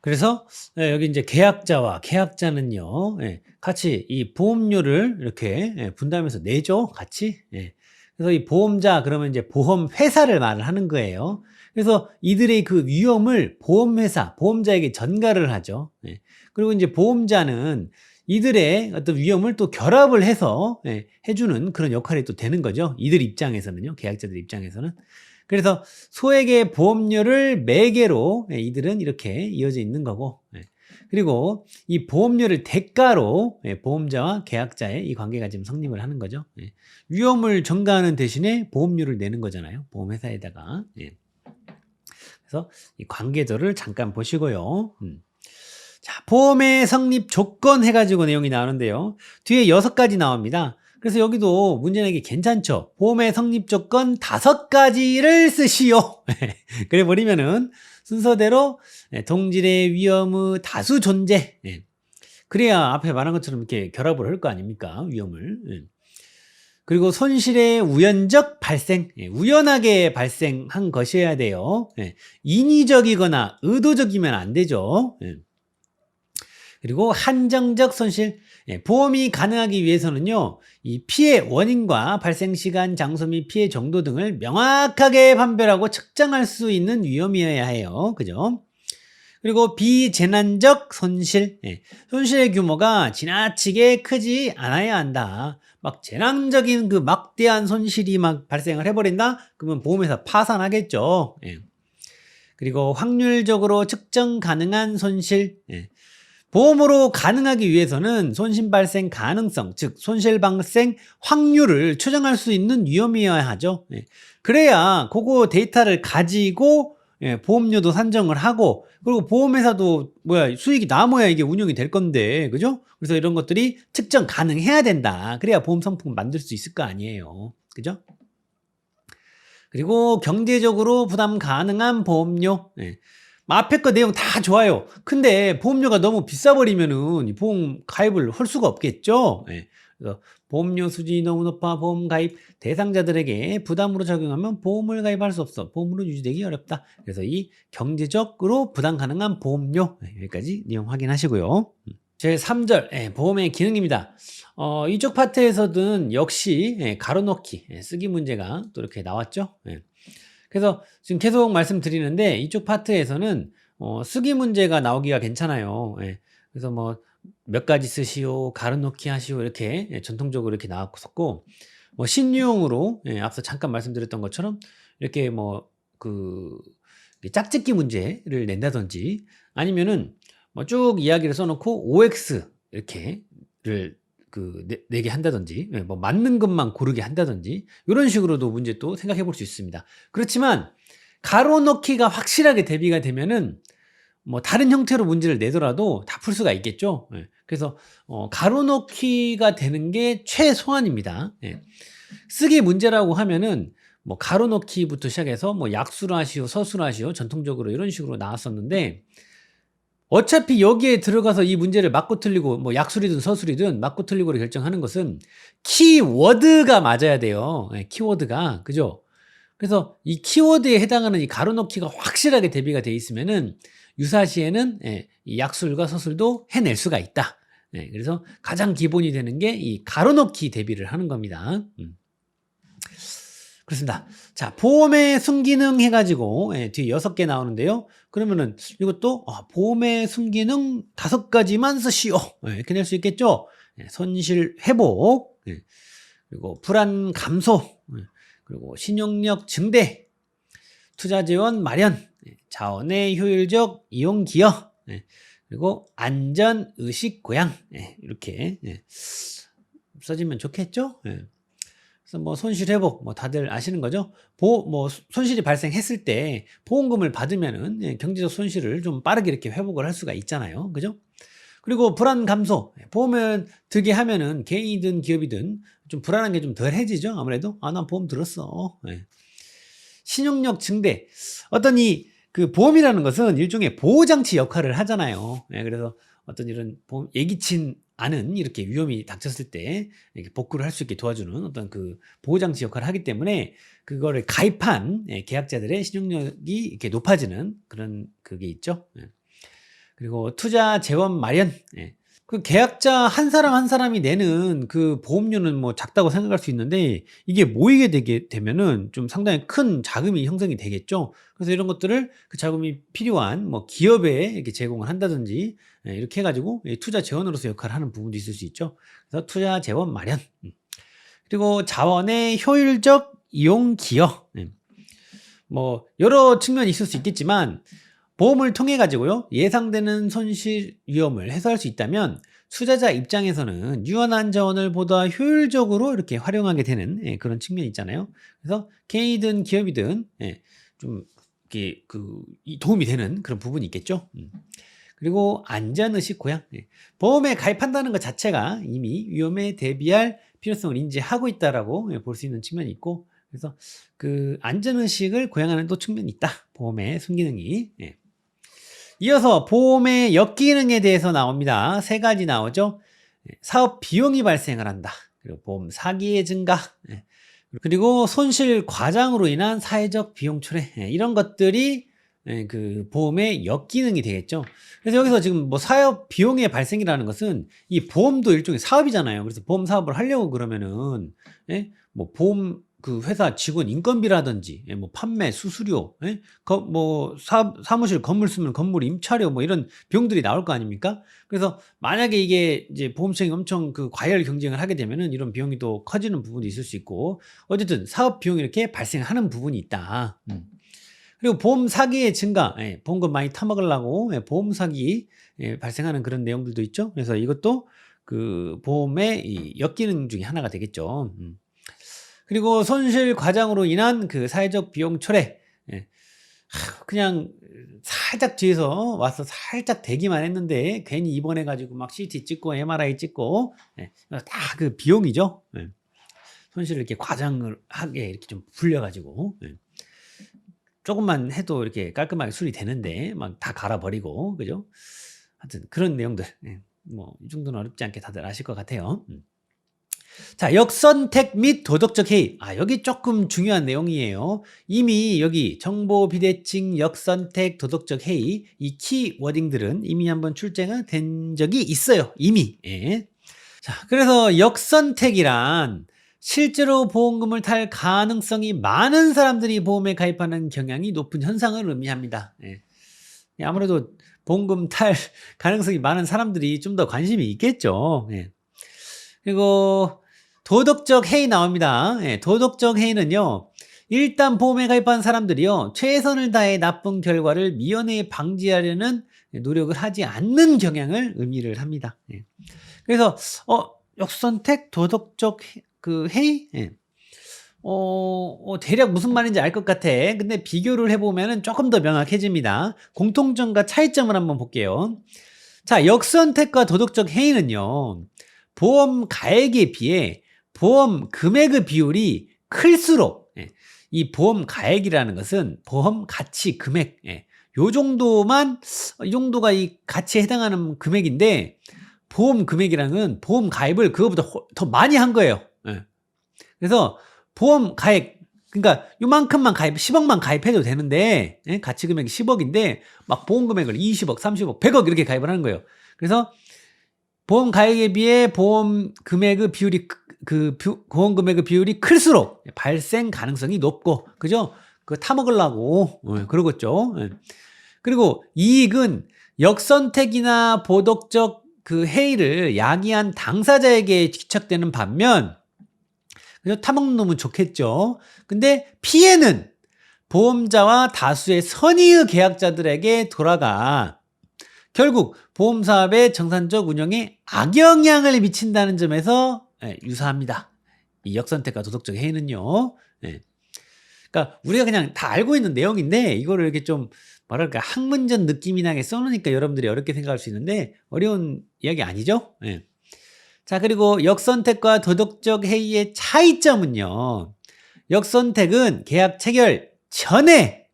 그래서 여기 이제 계약자와 계약자는요, 같이 이 보험료를 이렇게 분담해서 내죠, 같이. 그래서 이 보험자 그러면 이제 보험 회사를 말을 하는 거예요. 그래서 이들의 그 위험을 보험회사, 보험자에게 전가를 하죠. 그리고 이제 보험자는 이들의 어떤 위험을 또 결합을 해서 해주는 그런 역할이 또 되는 거죠. 이들 입장에서는요, 계약자들 입장에서는. 그래서 소액의 보험료를 매개로 이들은 이렇게 이어져 있는 거고, 그리고 이 보험료를 대가로 보험자와 계약자의 이 관계가 지금 성립을 하는 거죠. 위험을 전가하는 대신에 보험료를 내는 거잖아요. 보험회사에다가. 그래서 이 관계도를 잠깐 보시고요. 자, 보험의 성립 조건 해가지고 내용이 나오는데요. 뒤에 6가지 나옵니다. 그래서 여기도 문제 내기 괜찮죠. 보험의 성립 조건 5가지를 쓰시오. 그래 버리면은 순서대로 동질의 위험의 다수 존재. 그래야 앞에 말한 것처럼 이렇게 결합을 할 거 아닙니까? 위험을. 그리고 손실의 우연적 발생, 우연하게 발생한 것이어야 돼요. 인위적이거나 의도적이면 안 되죠. 그리고 한정적 손실, 보험이 가능하기 위해서는요, 이 피해 원인과 발생 시간, 장소 및 피해 정도 등을 명확하게 판별하고 측정할 수 있는 위험이어야 해요. 그죠? 그리고 비재난적 손실, 손실의 규모가 지나치게 크지 않아야 한다. 막 재난적인 그 막대한 손실이 막 발생을 해버린다? 그러면 보험회사 파산하겠죠. 그리고 확률적으로 측정 가능한 손실, 보험으로 가능하기 위해서는 손실 발생 가능성, 즉 손실 발생 확률을 추정할 수 있는 위험이어야 하죠. 그래야 그거 데이터를 가지고 보험료도 산정을 하고, 그리고 보험회사도 수익이 남아야 이게 운영이 될 건데, 그죠? 그래서 이런 것들이 측정 가능해야 된다. 그래야 보험 상품 만들 수 있을 거 아니에요. 그죠? 그리고 경제적으로 부담 가능한 보험료. 앞에 거 내용 다 좋아요. 근데 보험료가 너무 비싸버리면은 보험 가입을 할 수가 없겠죠. 그래서 보험료 수준이 너무 높아 보험 가입 대상자들에게 부담으로 적용하면 보험을 가입할 수 없어. 보험으로 유지되기 어렵다. 그래서 이 경제적으로 부담 가능한 보험료, 여기까지 내용 확인하시고요. 제3절 보험의 기능입니다. 이쪽 파트에서는 역시 가로넣기 쓰기 문제가 또 이렇게 나왔죠. 그래서 지금 계속 말씀드리는데 이쪽 파트에서는 쓰기 문제가 나오기가 괜찮아요. 예. 그래서 뭐 몇 가지 쓰시오, 가로놓기 하시오 이렇게 전통적으로 이렇게 나왔었고 뭐 신유형으로 앞서 잠깐 말씀드렸던 것처럼 이렇게 뭐 그 짝짓기 문제를 낸다든지 아니면은 뭐 쭉 이야기를 써놓고 OX 이렇게를 내게 한다든지 뭐 맞는 것만 고르게 한다든지 이런 식으로도 문제 또 생각해 볼 수 있습니다. 그렇지만 가로넣기가 확실하게 대비가 되면은 뭐 다른 형태로 문제를 내더라도 다 풀 수가 있겠죠. 그래서 가로넣기가 되는 게 최소한입니다. 쓰기 문제라고 하면은 뭐 가로넣기부터 시작해서 뭐 약수로 하시오, 서술로 하시오 전통적으로 이런 식으로 나왔었는데 어차피 여기에 들어가서 이 문제를 맞고 틀리고 뭐 약술이든 서술이든 맞고 틀리고를 결정하는 것은 키워드가 맞아야 돼요. 키워드가 그죠? 그래서 이 키워드에 해당하는 이 가로넣기가 확실하게 대비가 돼 있으면은 유사시에는 이 약술과 서술도 해낼 수가 있다. 그래서 가장 기본이 되는 게 이 가로넣기 대비를 하는 겁니다. 그렇습니다. 자, 보험의 순기능 해가지고 뒤에 6개 나오는데요. 그러면은 이것도 보험의 순기능 5가지만 쓰시오. 이렇게 낼 수 있겠죠. 손실 회복, 그리고 불안 감소, 그리고 신용력 증대, 투자 재원 마련, 자원의 효율적 이용 기여, 그리고 안전 의식 고양 이렇게 써지면 좋겠죠. 그래서 뭐 손실 회복 뭐 다들 아시는 거죠. 뭐 손실이 발생했을 때 보험금을 받으면은 경제적 손실을 좀 빠르게 이렇게 회복을 할 수가 있잖아요. 그죠? 그리고 불안 감소. 보험을 들게 하면은 개인이든 기업이든 좀 불안한 게 좀 덜해지죠. 아무래도 난 보험 들었어. 신용력 증대. 어떤 그 보험이라는 것은 일종의 보호장치 역할을 하잖아요. 그래서 어떤 이런 보험 예기치 않은 이렇게 위험이 닥쳤을 때 이렇게 복구를 할 수 있게 도와주는 어떤 그 보호장치 역할을 하기 때문에 그거를 가입한 계약자들의 신용력이 이렇게 높아지는 그런 그게 있죠. 그리고 투자 재원 마련. 그 계약자 한 사람 한 사람이 내는 그 보험료는 뭐 작다고 생각할 수 있는데 이게 모이게 되게 되면은 좀 상당히 큰 자금이 형성이 되겠죠. 그래서 이런 것들을 그 자금이 필요한 뭐 기업에 이렇게 제공을 한다든지 이렇게 해가지고 투자 재원으로서 역할을 하는 부분도 있을 수 있죠. 그래서 투자 재원 마련. 그리고 자원의 효율적 이용 기여. 뭐 여러 측면이 있을 수 있겠지만 보험을 통해 가지고요 예상되는 손실 위험을 해소할 수 있다면 투자자 입장에서는 유한한 자원을 보다 효율적으로 이렇게 활용하게 되는 그런 측면이 있잖아요. 그래서 개인이든 기업이든 좀 이렇게 도움이 되는 그런 부분이 있겠죠. 그리고 안전의식 고양. 보험에 가입한다는 것 자체가 이미 위험에 대비할 필요성을 인지하고 있다라고 볼 수 있는 측면이 있고, 그래서 그 안전의식을 고양하는 또 측면이 있다. 보험의 순기능이. 이어서 보험의 역기능에 대해서 나옵니다. 3가지 나오죠. 사업 비용이 발생을 한다. 그리고 보험 사기의 증가. 그리고 손실 과장으로 인한 사회적 비용 초래. 이런 것들이 그 보험의 역기능이 되겠죠. 그래서 여기서 지금 뭐 사업 비용의 발생이라는 것은 이 보험도 일종의 사업이잖아요. 그래서 보험 사업을 하려고 그러면은 뭐 보험 그 회사 직원 인건비라든지 뭐 판매 수수료 뭐 사무실 건물 쓰면 건물 임차료 뭐 이런 비용들이 나올 거 아닙니까? 그래서 만약에 이게 이제 보험청이 엄청 그 과열 경쟁을 하게 되면은 이런 비용이 또 커지는 부분도 있을 수 있고, 어쨌든 사업 비용이 이렇게 발생하는 부분이 있다. 그리고 보험 사기의 증가, 보험금 많이 타먹으려고 보험 사기 발생하는 그런 내용들도 있죠. 그래서 이것도 그 보험의 이 역기능 중에 하나가 되겠죠. 그리고 손실 과장으로 인한 그 사회적 비용 초래. 그냥 살짝 뒤에서 와서 살짝 대기만 했는데 괜히 입원해가지고 막 CT 찍고 MRI 찍고 다 그 비용이죠. 손실을 이렇게 과장을 하게 이렇게 좀 불려가지고 조금만 해도 이렇게 깔끔하게 수리되는데 막 다 갈아버리고, 그죠? 하여튼 그런 내용들. 뭐 이 정도는 어렵지 않게 다들 아실 것 같아요. 자, 역선택 및 도덕적 해이. 여기 조금 중요한 내용이에요. 이미 여기 정보 비대칭, 역선택, 도덕적 해이, 이 키워딩들은 이미 한번 출제가 된 적이 있어요. 이미. 자, 그래서 역선택이란 실제로 보험금을 탈 가능성이 많은 사람들이 보험에 가입하는 경향이 높은 현상을 의미합니다. 아무래도 보험금 탈 가능성이 많은 사람들이 좀 더 관심이 있겠죠. 예. 그리고 도덕적 해이 나옵니다. 예, 도덕적 해이는요. 일단 보험에 가입한 사람들이요. 최선을 다해 나쁜 결과를 미연에 방지하려는 노력을 하지 않는 경향을 의미를 합니다. 예. 그래서 역선택 도덕적 그 해이? 예. 대략 무슨 말인지 알 것 같아. 근데 비교를 해보면은 조금 더 명확해집니다. 공통점과 차이점을 한번 볼게요. 자, 역선택과 도덕적 해이는요. 보험 가액에 비해 보험 금액의 비율이 클수록, 예, 이 보험 가액이라는 것은 보험 가치 금액, 예, 요 정도만, 이 정도가 이 가치에 해당하는 금액인데, 보험 금액이라는 건 보험 가입을 그거보다 더 많이 한 거예요. 예. 그래서 보험 가액, 그러니까 요만큼만 가입, 10억만 가입해도 되는데, 예? 가치 금액이 10억인데 막 보험 금액을 20억, 30억, 100억 이렇게 가입을 하는 거예요. 그래서 보험 가액에 비해 보험 금액의 비율이 보험 금액의 비율이 클수록 발생 가능성이 높고, 그죠? 그거 타먹으려고 그러겠죠. 예. 그리고 이익은 역선택이나 보덕적 그 해이를 야기한 당사자에게 귀착되는 반면, 그래서 타먹는 놈은 좋겠죠. 근데 피해는 보험자와 다수의 선의의 계약자들에게 돌아가 결국 보험사업의 정상적 운영에 악영향을 미친다는 점에서 유사합니다. 이 역선택과 도덕적 해이는요. 그러니까 우리가 그냥 다 알고 있는 내용인데 이거를 이렇게 좀 뭐랄까 학문적 느낌이 나게 써놓으니까 여러분들이 어렵게 생각할 수 있는데 어려운 이야기 아니죠? 자, 그리고 역선택과 도덕적 해이의 차이점은요. 역선택은 계약 체결 전에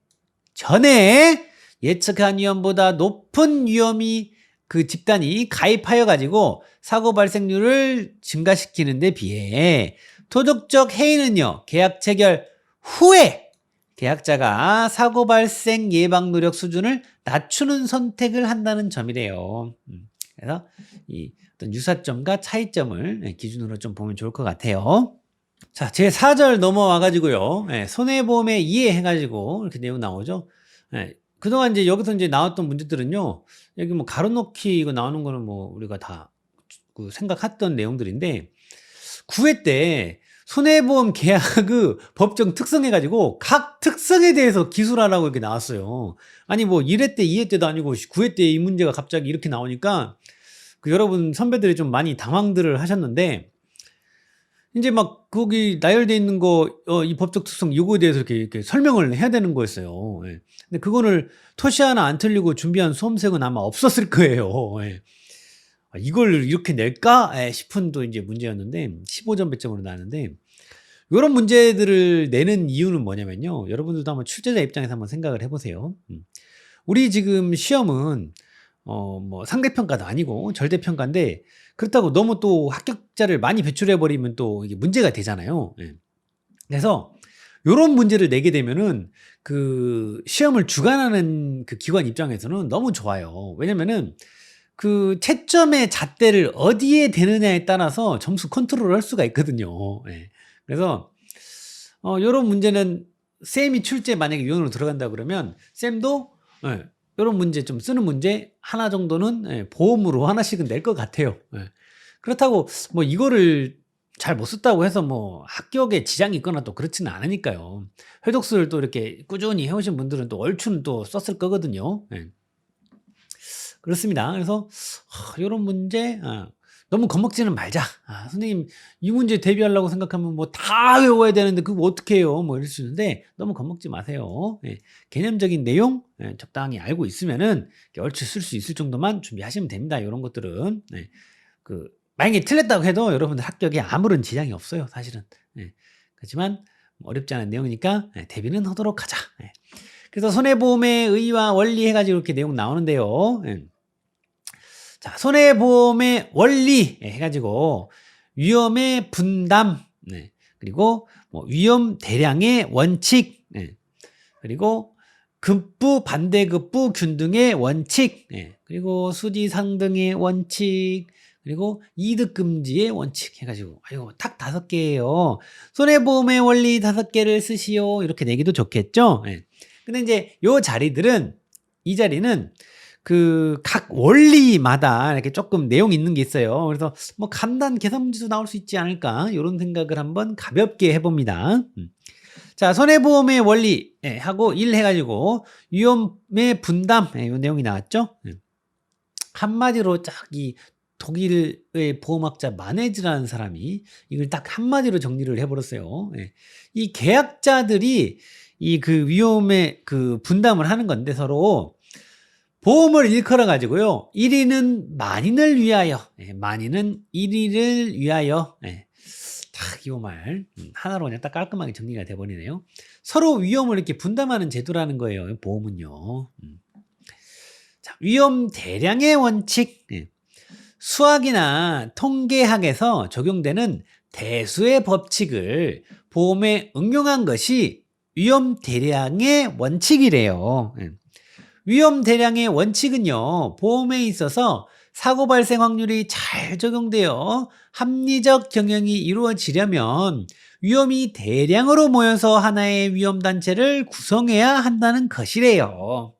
예측한 위험보다 높은 위험이 그 집단이 가입하여 가지고 사고 발생률을 증가시키는 데 비해 도덕적 해이는요. 계약 체결 후에 계약자가 사고 발생 예방 노력 수준을 낮추는 선택을 한다는 점이래요. 그래서 이 어떤 유사점과 차이점을 기준으로 좀 보면 좋을 것 같아요. 자, 제 4절 넘어와 가지고요. 손해보험에 이해해가지고 이렇게 내용 나오죠. 그동안 이제 여기서 이제 나왔던 문제들은요. 여기 뭐 가로놓기 이거 나오는 거는 뭐 우리가 다 그 생각했던 내용들인데 9회 때 손해보험 계약의 법정 특성해가지고 각 특성에 대해서 기술하라고 이렇게 나왔어요. 아니 뭐 1회 때 2회 때도 아니고 9회 때 이 문제가 갑자기 이렇게 나오니까 그 여러분 선배들이 좀 많이 당황들을 하셨는데 이제 막 거기 나열돼 있는 거 이 법적 특성 요거에 대해서 이렇게 설명을 해야 되는 거였어요. 근데 그거를 토시 하나 안 틀리고 준비한 수험생은 아마 없었을 거예요. 이걸 이렇게 낼까? 싶은 또 이제 문제였는데 15점 배점으로 나왔는데 요런 문제들을 내는 이유는 뭐냐면요. 여러분들도 한번 출제자 입장에서 한번 생각을 해보세요. 우리 지금 시험은 뭐 상대평가도 아니고 절대평가인데 그렇다고 너무 또 합격자를 많이 배출해 버리면 또 이게 문제가 되잖아요. 그래서 요런 문제를 내게 되면은 그 시험을 주관하는 그 기관 입장에서는 너무 좋아요. 왜냐면은 그 채점의 잣대를 어디에 대느냐에 따라서 점수 컨트롤을 할 수가 있거든요. 그래서 요런 문제는 쌤이 출제 만약에 위원으로 들어간다 그러면 쌤도 요런 문제 좀 쓰는 문제 하나 정도는 보험으로 하나씩은 낼 것 같아요. 그렇다고 뭐 이거를 잘 못 썼다고 해서 뭐 합격에 지장이 있거나 또 그렇지는 않으니까요. 회독수를 또 이렇게 꾸준히 해오신 분들은 또 얼추는 또 썼을 거거든요. 그렇습니다. 그래서 요런 문제 너무 겁먹지는 말자. 선생님 이 문제 대비하려고 생각하면 뭐 다 외워야 되는데 그거 어떻게 해요? 뭐 이럴 수 있는데 너무 겁먹지 마세요. 개념적인 내용 적당히 알고 있으면은 얼추 쓸 수 있을 정도만 준비하시면 됩니다. 요런 것들은 그 만약에 틀렸다고 해도 여러분들 합격에 아무런 지장이 없어요. 사실은. 그렇지만 어렵지 않은 내용이니까 대비는 하도록 하자. 그래서 손해보험의 의의와 원리 해가지고 이렇게 내용 나오는데요. 자, 손해보험의 원리 해가지고 위험의 분담, 그리고 뭐 위험 대량의 원칙, 그리고 급부 반대급부 균등의 원칙, 그리고 수지 상등의 원칙, 그리고 이득 금지의 원칙 해가지고 딱 5개예요. 손해보험의 원리 5개를 쓰시오. 이렇게 내기도 좋겠죠. 근데 이제 요 자리들은 이 자리는 그 각 원리마다 이렇게 조금 내용이 있는 게 있어요. 그래서 뭐 간단 계산 문제도 나올 수 있지 않을까 이런 생각을 한번 가볍게 해봅니다. 자, 손해보험의 원리 하고 1 해가지고 위험의 분담 이 내용이 나왔죠. 한마디로 딱 이 독일의 보험학자 마네즈라는 사람이 이걸 딱 한마디로 정리를 해버렸어요. 이 계약자들이 이 그 위험의 그 분담을 하는 건데 서로 보험을 일컬어 가지고요. 1위는 만인을 위하여, 만인은 1위를 위하여. 딱 이 말 하나로 그냥 딱 깔끔하게 정리가 돼 버리네요. 서로 위험을 이렇게 분담하는 제도라는 거예요. 보험은요. 자, 위험 대량의 원칙. 수학이나 통계학에서 적용되는 대수의 법칙을 보험에 응용한 것이 위험 대량의 원칙이래요. 위험 대량의 원칙은요, 보험에 있어서 사고 발생 확률이 잘 적용되어 합리적 경영이 이루어지려면 위험이 대량으로 모여서 하나의 위험 단체를 구성해야 한다는 것이래요.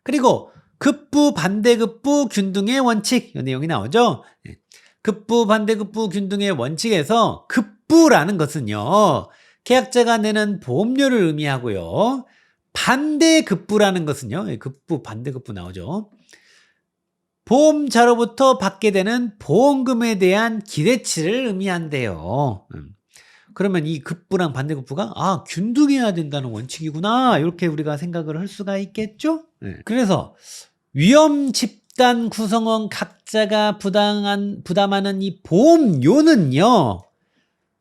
그리고 급부, 반대급부, 균등의 원칙, 이 내용이 나오죠. 급부, 반대급부, 균등의 원칙에서 급부라는 것은요, 계약자가 내는 보험료를 의미하고요. 반대급부라는 것은요, 급부, 반대급부 나오죠. 보험자로부터 받게 되는 보험금에 대한 기대치를 의미한대요. 그러면 이 급부랑 반대급부가 균등해야 된다는 원칙이구나, 이렇게 우리가 생각을 할 수가 있겠죠. 그래서 위험 집단 구성원 각자가 부담하는 이 보험료는요,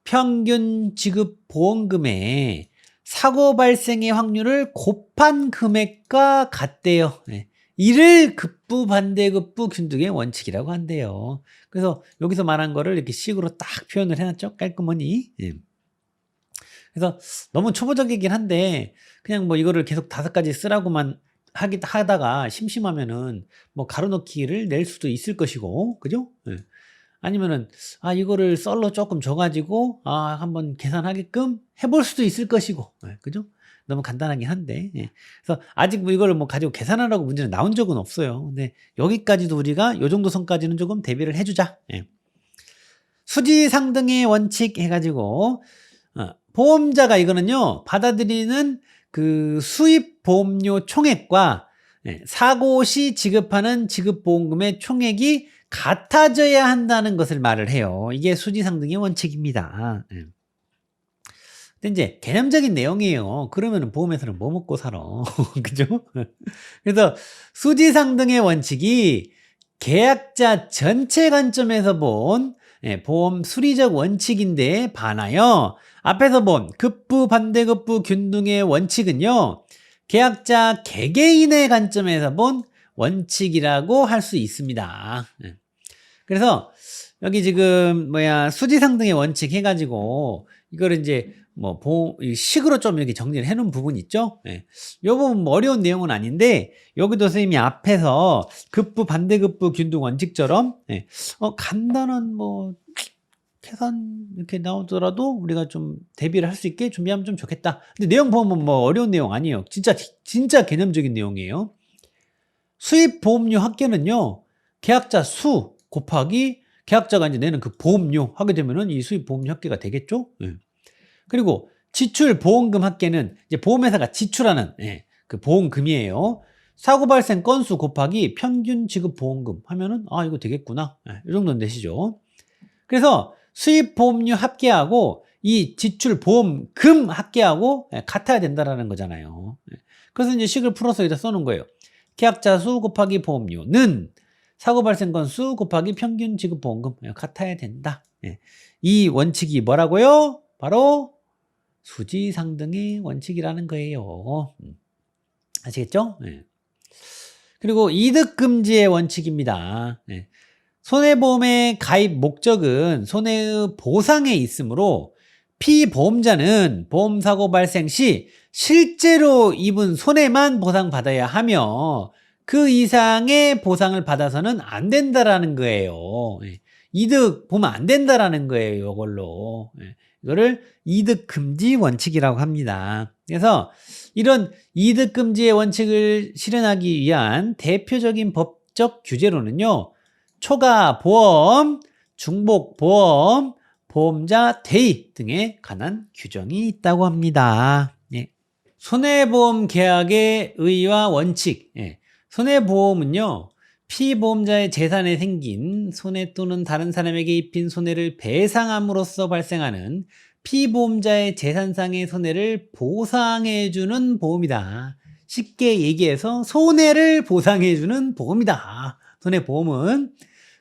평균 지급 보험금의 사고 발생의 확률을 곱한 금액과 같대요. 이를 급부, 반대급부, 균등의 원칙이라고 한대요. 그래서 여기서 말한 거를 이렇게 식으로 딱 표현을 해놨죠. 깔끔하니. 그래서 너무 초보적이긴 한데 그냥 뭐 이거를 계속 5가지 쓰라고만 하다가 심심하면은 뭐 가로넣기를 낼 수도 있을 것이고, 그죠? 아니면은 이거를 썰로 조금 줘가지고 한번 계산하게끔 해볼 수도 있을 것이고, 그죠? 너무 간단하긴 한데, 그래서 아직 뭐 이걸 뭐 가지고 계산하라고 문제는 나온 적은 없어요. 근데 여기까지도 우리가 요 정도 선까지는 조금 대비를 해주자. 수지상등의 원칙 해가지고 보험자가 이거는요, 받아들이는 그 수입 보험료 총액과 사고 시 지급하는 지급보험금의 총액이 같아져야 한다는 것을 말을 해요. 이게 수지상등의 원칙입니다. 근데 이제 개념적인 내용이에요. 그러면 보험회사는 뭐 먹고 살아? 그죠? 그래서 수지상등의 원칙이 계약자 전체 관점에서 본 보험 수리적 원칙인데 반하여 앞에서 본 급부, 반대급부, 균등의 원칙은요, 계약자 개개인의 관점에서 본 원칙이라고 할 수 있습니다. 그래서 여기 지금 수지상등의 원칙 해가지고 이거를 이제 뭐 식으로 좀 이렇게 정리를 해놓은 부분 있죠. 이 부분 뭐 어려운 내용은 아닌데 여기도 선생님이 앞에서 급부, 반대급부, 균등 원칙처럼 간단한 뭐 계산 이렇게 나오더라도 우리가 좀 대비를 할 수 있게 준비하면 좀 좋겠다. 근데 내용 보면 뭐 어려운 내용 아니에요. 진짜 개념적인 내용이에요. 수입 보험료 합계는요, 계약자 수 곱하기 계약자가 이제 내는 그 보험료 하게 되면은 이 수입 보험료 합계가 되겠죠. 그리고 지출 보험금 합계는 이제 보험회사가 지출하는 그 보험금이에요. 사고 발생 건수 곱하기 평균 지급 보험금 하면은 이거 되겠구나. 이 정도는 되시죠. 그래서 수입 보험료 합계하고 이 지출 보험금 합계하고 같아야 된다라는 거잖아요. 그래서 이제 식을 풀어서 여기다 써놓은 거예요. 계약자 수 곱하기 보험료는 사고 발생 건수 곱하기 평균 지급 보험금 같아야 된다. 이 원칙이 뭐라고요? 바로 수지상등의 원칙이라는 거예요. 아시겠죠? 그리고 이득금지의 원칙입니다. 손해보험의 가입 목적은 손해의 보상에 있으므로 피보험자는 보험사고 발생 시 실제로 입은 손해만 보상받아야 하며 그 이상의 보상을 받아서는 안 된다라는 거예요. 이득 보면 안 된다라는 거예요. 이걸로. 이거를 이득금지 원칙이라고 합니다. 그래서 이런 이득금지의 원칙을 실현하기 위한 대표적인 법적 규제로는요, 초과보험, 중복보험, 보험자 대의 등에 관한 규정이 있다고 합니다. 예. 손해보험 계약의 의의와 원칙. 예. 손해보험은요, 피보험자의 재산에 생긴 손해 또는 다른 사람에게 입힌 손해를 배상함으로써 발생하는 피보험자의 재산상의 손해를 보상해주는 보험이다. 쉽게 얘기해서 손해를 보상해주는 보험이다. 손해보험은.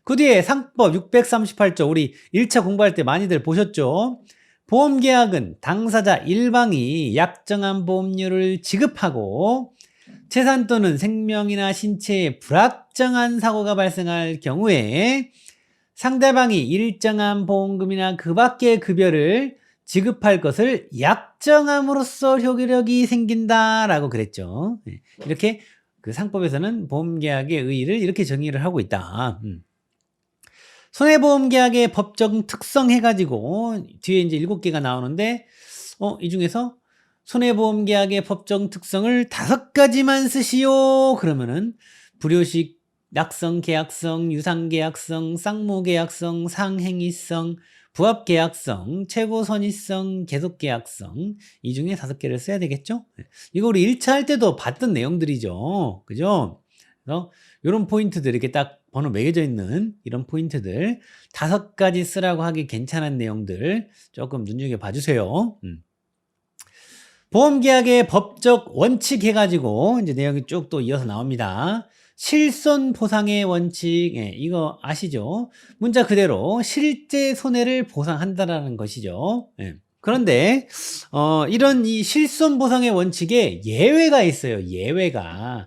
그 뒤에 상법 638조, 우리 1차 공부할 때 많이들 보셨죠? 보험계약은 당사자 일방이 약정한 보험료를 지급하고 재산 또는 생명이나 신체에 불확정한 사고가 발생할 경우에 상대방이 일정한 보험금이나 그 밖의 급여를 지급할 것을 약정함으로써 효력이 생긴다라고 그랬죠. 이렇게 그 상법에서는 보험계약의 의의를 이렇게 정의를 하고 있다. 손해보험계약의 법적 특성 해가지고 뒤에 이제 7개가 나오는데 이 중에서 손해보험계약의 법적 특성을 5가지만 쓰시오 그러면은 불효식, 낙성계약성, 유상계약성, 쌍무계약성, 상행위성, 부합계약성, 최고선의성, 계속계약성, 이 중에 5개를 써야 되겠죠? 이거 우리 1차 할 때도 봤던 내용들이죠. 그죠? 그래서 이런 포인트들, 이렇게 딱 번호 매겨져 있는 이런 포인트들 5가지 쓰라고 하기 괜찮은 내용들 조금 눈여겨봐 주세요. 보험계약의 법적 원칙 해가지고 이제 내용이 쭉 또 이어서 나옵니다. 실손보상의 원칙, 이거 아시죠? 문자 그대로 실제 손해를 보상한다라는 것이죠. 그런데 이런 이 실손보상의 원칙에 예외가 있어요. 예외가.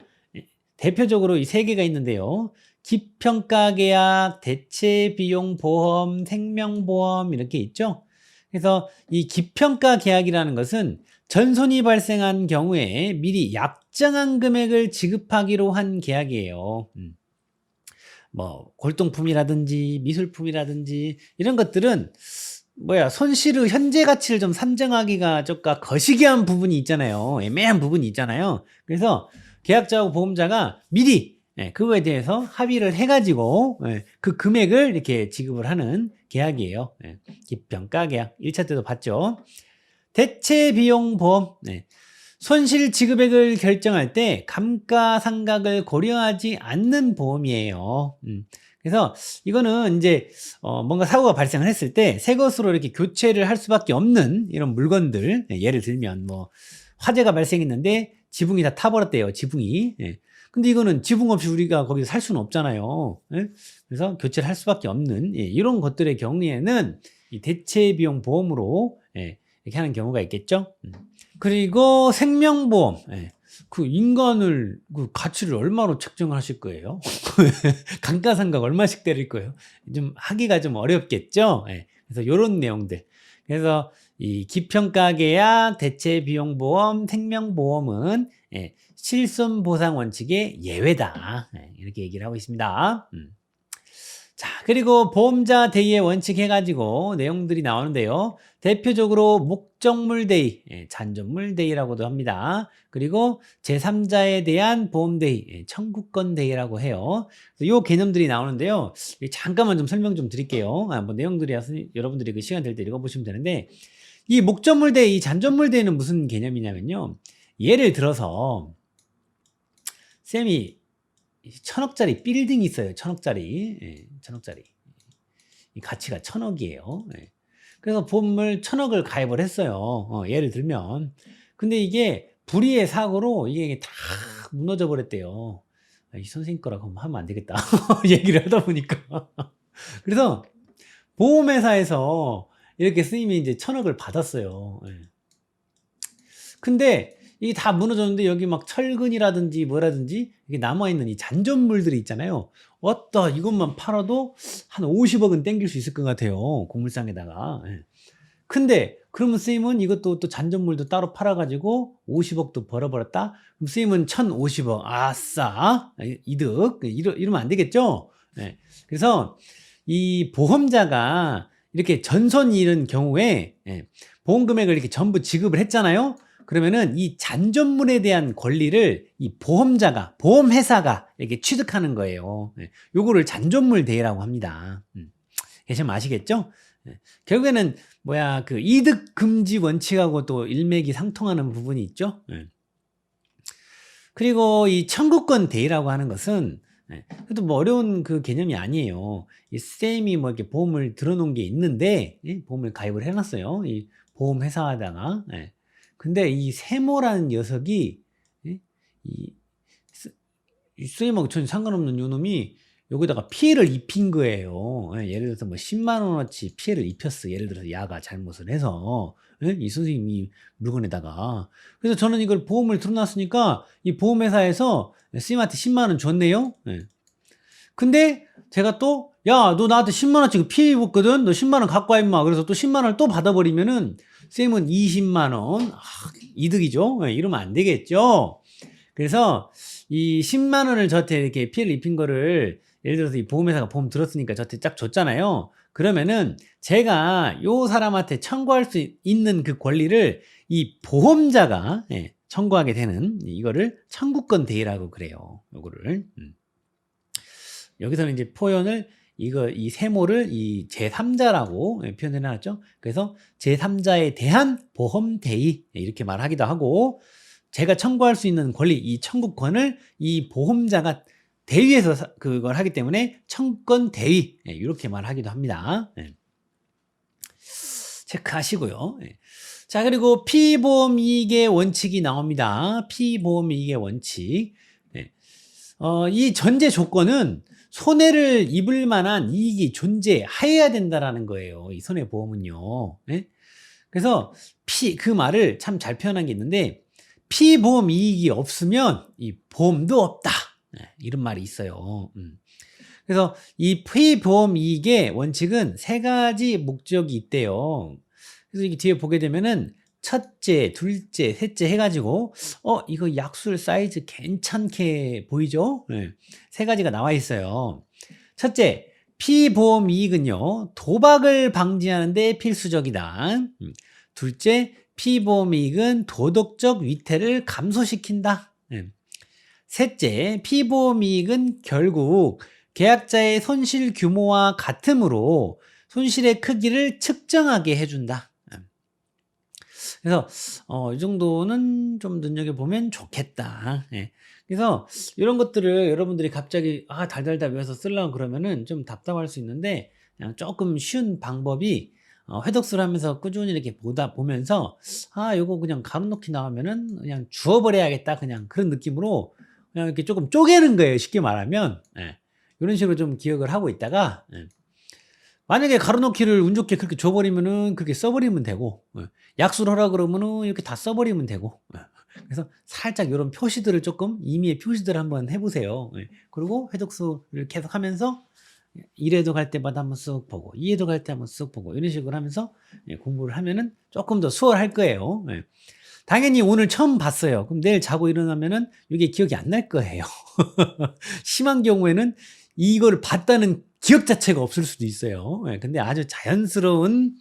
대표적으로 이 3개가 있는데요. 기평가계약, 대체비용보험, 생명보험 이렇게 있죠. 그래서 이 기평가계약이라는 것은 전손이 발생한 경우에 미리 약정한 금액을 지급하기로 한 계약이에요. 뭐 골동품이라든지 미술품이라든지 이런 것들은 손실의 현재 가치를 좀 산정하기가 조금 거시기한 부분이 있잖아요. 애매한 부분이 있잖아요. 그래서 계약자하고 보험자가 미리 그거에 대해서 합의를 해가지고 그 금액을 이렇게 지급을 하는 계약이에요. 기평가 계약 1차 때도 봤죠. 대체비용보험, 손실 지급액을 결정할 때 감가상각을 고려하지 않는 보험이에요. 그래서 이거는 이제 뭔가 사고가 발생을 했을 때 새 것으로 이렇게 교체를 할 수밖에 없는 이런 물건들, 예를 들면 뭐 화재가 발생했는데 지붕이 다 타버렸대요. 지붕이. 근데 이거는 지붕 없이 우리가 거기서 살 수는 없잖아요. 그래서 교체를 할 수밖에 없는 이런 것들의 경우에는 이 대체비용 보험으로 이렇게 하는 경우가 있겠죠. 그리고 생명보험, 그 인간을 그 가치를 얼마로 책정을 하실 거예요? 감가상각 얼마씩 때릴 거예요? 좀 하기가 좀 어렵겠죠. 그래서 이런 내용들. 그래서 이 기평가계약, 대체비용보험, 생명보험은 실손보상 원칙의 예외다. 이렇게 얘기를 하고 있습니다. 자, 그리고 보험자 대의의 원칙 해가지고 내용들이 나오는데요. 대표적으로 목적물 대의, 잔존물 대의라고도 합니다. 그리고 제3자에 대한 보험 대의, 청구권 대의라고 해요. 이 개념들이 나오는데요. 잠깐만 좀 설명 좀 드릴게요. 뭐 내용들이라서 여러분들이 그 시간 될 때 읽어보시면 되는데, 이 목적물 대의, 이 잔존물 대의는 무슨 개념이냐면요. 예를 들어서 쌤이 1000억짜리 빌딩이 있어요. 1000억짜리. 1000억짜리. 이 가치가 1000억이에요. 그래서 보험을 1000억을 가입을 했어요. 예를 들면. 근데 이게 불의의 사고로 이게 다 무너져 버렸대요. 이 선생님 거라고 하면 안 되겠다. 얘기를 하다 보니까. 그래서 보험회사에서 이렇게 스님이 이제 1000억을 받았어요. 근데 이게 다 무너졌는데 여기 막 철근이라든지 뭐라든지 이게 남아있는 이 잔존물들이 있잖아요. 이것만 팔아도 한 50억은 땡길 수 있을 것 같아요. 공물상에다가. 근데 그러면 스님은 이것도 또 잔존물도 따로 팔아가지고 50억도 벌어버렸다? 그럼 스님은 1050억. 아싸! 이득. 이러면 안 되겠죠? 그래서 이 보험자가 이렇게 전손이 이른 경우에 보험 금액을 이렇게 전부 지급을 했잖아요. 그러면은 이 잔존물에 대한 권리를 이 보험자가, 보험회사가 이렇게 취득하는 거예요. 예, 요거를 잔존물 대여라고 합니다. 계시면 아시겠죠? 예, 결국에는 그 이득 금지 원칙하고 또 일맥이상통하는 부분이 있죠. 예. 그리고 이 청구권 대여라고 하는 것은 그래도 뭐 어려운 그 개념이 아니에요. 이 쌤이 뭐 이렇게 보험을 들어놓은 게 있는데, 보험을 가입을 해놨어요. 이 보험회사에다가. 근데 이 세모라는 녀석이, 이 쌤하고 전혀 상관없는 요놈이 여기다가 피해를 입힌 거예요. 예를 들어서 뭐 10만 원어치 피해를 입혔어. 예를 들어서 야가 잘못을 해서. 이 선생님이 물건에다가. 그래서 저는 이걸 보험을 들어놨으니까 이 보험회사에서 쌤한테 10만 원 줬네요. 근데 제가 또, 야, 너 나한테 10만 원치 피해 입었거든? 너 10만 원 갖고 와, 임마. 그래서 또 10만 원을 또 받아버리면은 쌤은 20만 원. 이득이죠? 이러면 안 되겠죠? 그래서 이 10만 원을 저한테 이렇게 피해를 입힌 거를 예를 들어서 이 보험회사가 보험 들었으니까 저한테 딱 줬잖아요. 그러면은 제가 요 사람한테 청구할 수 있는 그 권리를 이 보험자가 청구하게 되는 이거를 청구권 대여라고 그래요. 요거를. 여기서는 이제 표현을 이 세모를 이 제3자라고 표현해 놨죠. 그래서 제3자에 대한 보험 대의 이렇게 말하기도 하고 제가 청구할 수 있는 권리 이 청구권을 이 보험자가 대위해서 그걸 하기 때문에 청구권 대위 이렇게 말하기도 합니다. 체크하시고요. 자, 그리고 피보험이익의 원칙이 나옵니다. 피보험이익의 원칙. 이 전제 조건은 손해를 입을 만한 이익이 존재해야 된다라는 거예요. 이 손해보험은요. 그래서 그 말을 참 잘 표현한 게 있는데 피보험 이익이 없으면 이 보험도 없다. 이런 말이 있어요. 그래서 이 피보험 이익의 원칙은 3가지 목적이 있대요. 그래서 이게 뒤에 보게 되면은 첫째, 둘째, 셋째 해가지고 이거 약술 사이즈 괜찮게 보이죠? 3가지가 나와 있어요. 첫째, 피보험 이익은요 도박을 방지하는 데 필수적이다. 둘째, 피보험 이익은 도덕적 위태를 감소시킨다. 셋째, 피보험 이익은 결국 계약자의 손실 규모와 같으므로 손실의 크기를 측정하게 해준다. 그래서 이 정도는 좀 눈여겨보면 좋겠다. 그래서 이런 것들을 여러분들이 갑자기 달달달 외워서 쓰려고 그러면은 좀 답답할 수 있는데 그냥 조금 쉬운 방법이 회독수를 하면서 꾸준히 이렇게 보면서 요거 그냥 가로놓기 나오면은 그냥 주워버려야겠다. 그냥 그런 느낌으로 그냥 이렇게 조금 쪼개는 거예요. 쉽게 말하면. 이런 식으로 좀 기억을 하고 있다가 만약에 가로놓기를 운 좋게 그렇게 줘버리면은 그렇게 써버리면 되고 약수를 하라 그러면은 이렇게 다 써버리면 되고 그래서 살짝 이런 표시들을 조금 임의의 표시들을 한번 해보세요. 그리고 회독수를 계속 하면서 1회도 갈 때마다 한번 쓱 보고 2회도 갈 때 한번 쓱 보고 이런 식으로 하면서 공부를 하면은 조금 더 수월할 거예요. 당연히 오늘 처음 봤어요. 그럼 내일 자고 일어나면은 이게 기억이 안 날 거예요. 심한 경우에는 이걸 봤다는 기억 자체가 없을 수도 있어요. 근데 아주 자연스러운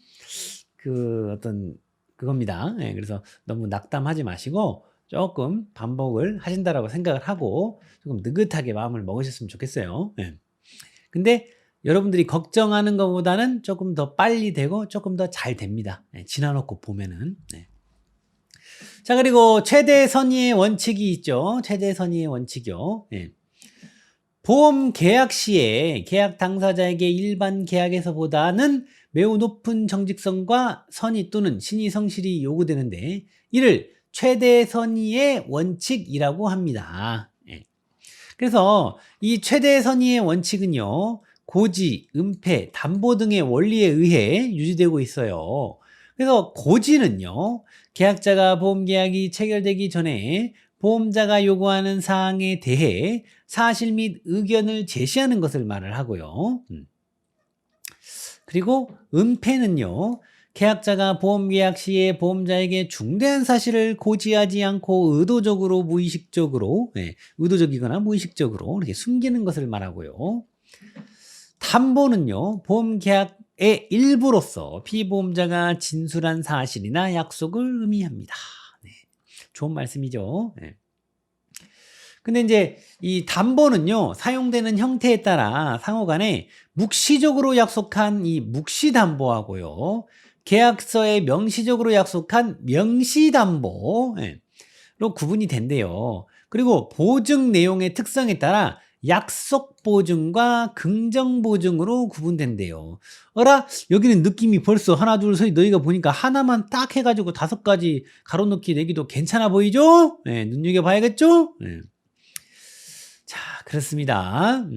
그겁니다. 그래서 너무 낙담하지 마시고 조금 반복을 하신다라고 생각을 하고 조금 느긋하게 마음을 먹으셨으면 좋겠어요. 근데 여러분들이 걱정하는 것보다는 조금 더 빨리 되고 조금 더 잘 됩니다. 지나놓고 보면은. 자, 그리고 최대 선의의 원칙이 있죠. 최대 선의의 원칙이요. 보험 계약 시에 계약 당사자에게 일반 계약에서보다는 매우 높은 정직성과 선의 또는 신의 성실이 요구되는데 이를 최대 선의의 원칙이라고 합니다. 그래서 이 최대 선의의 원칙은요 고지, 은폐, 담보 등의 원리에 의해 유지되고 있어요. 그래서 고지는요 계약자가 보험계약이 체결되기 전에 보험자가 요구하는 사항에 대해 사실 및 의견을 제시하는 것을 말을 하고요. 그리고 은폐는요 계약자가 보험계약 시에 보험자에게 중대한 사실을 고지하지 않고 의도적으로 무의식적으로 의도적이거나 무의식적으로 이렇게 숨기는 것을 말하고요. 담보는요 보험계약의 일부로서 피보험자가 진술한 사실이나 약속을 의미합니다. 좋은 말씀이죠. 예. 근데 이제 이 담보는요, 사용되는 형태에 따라 상호간에 묵시적으로 약속한 이 묵시담보하고요, 계약서에 명시적으로 약속한 명시담보, 예, 로 구분이 된대요. 그리고 보증 내용의 특성에 따라 약속 보증과 긍정 보증으로 구분된대요. 어라? 여기는 느낌이 벌써 하나, 둘, 셋 너희가 보니까 하나만 딱 해가지고 5가지 가로넣기 내기도 괜찮아 보이죠? 네, 눈여겨봐야겠죠? 네. 자, 그렇습니다.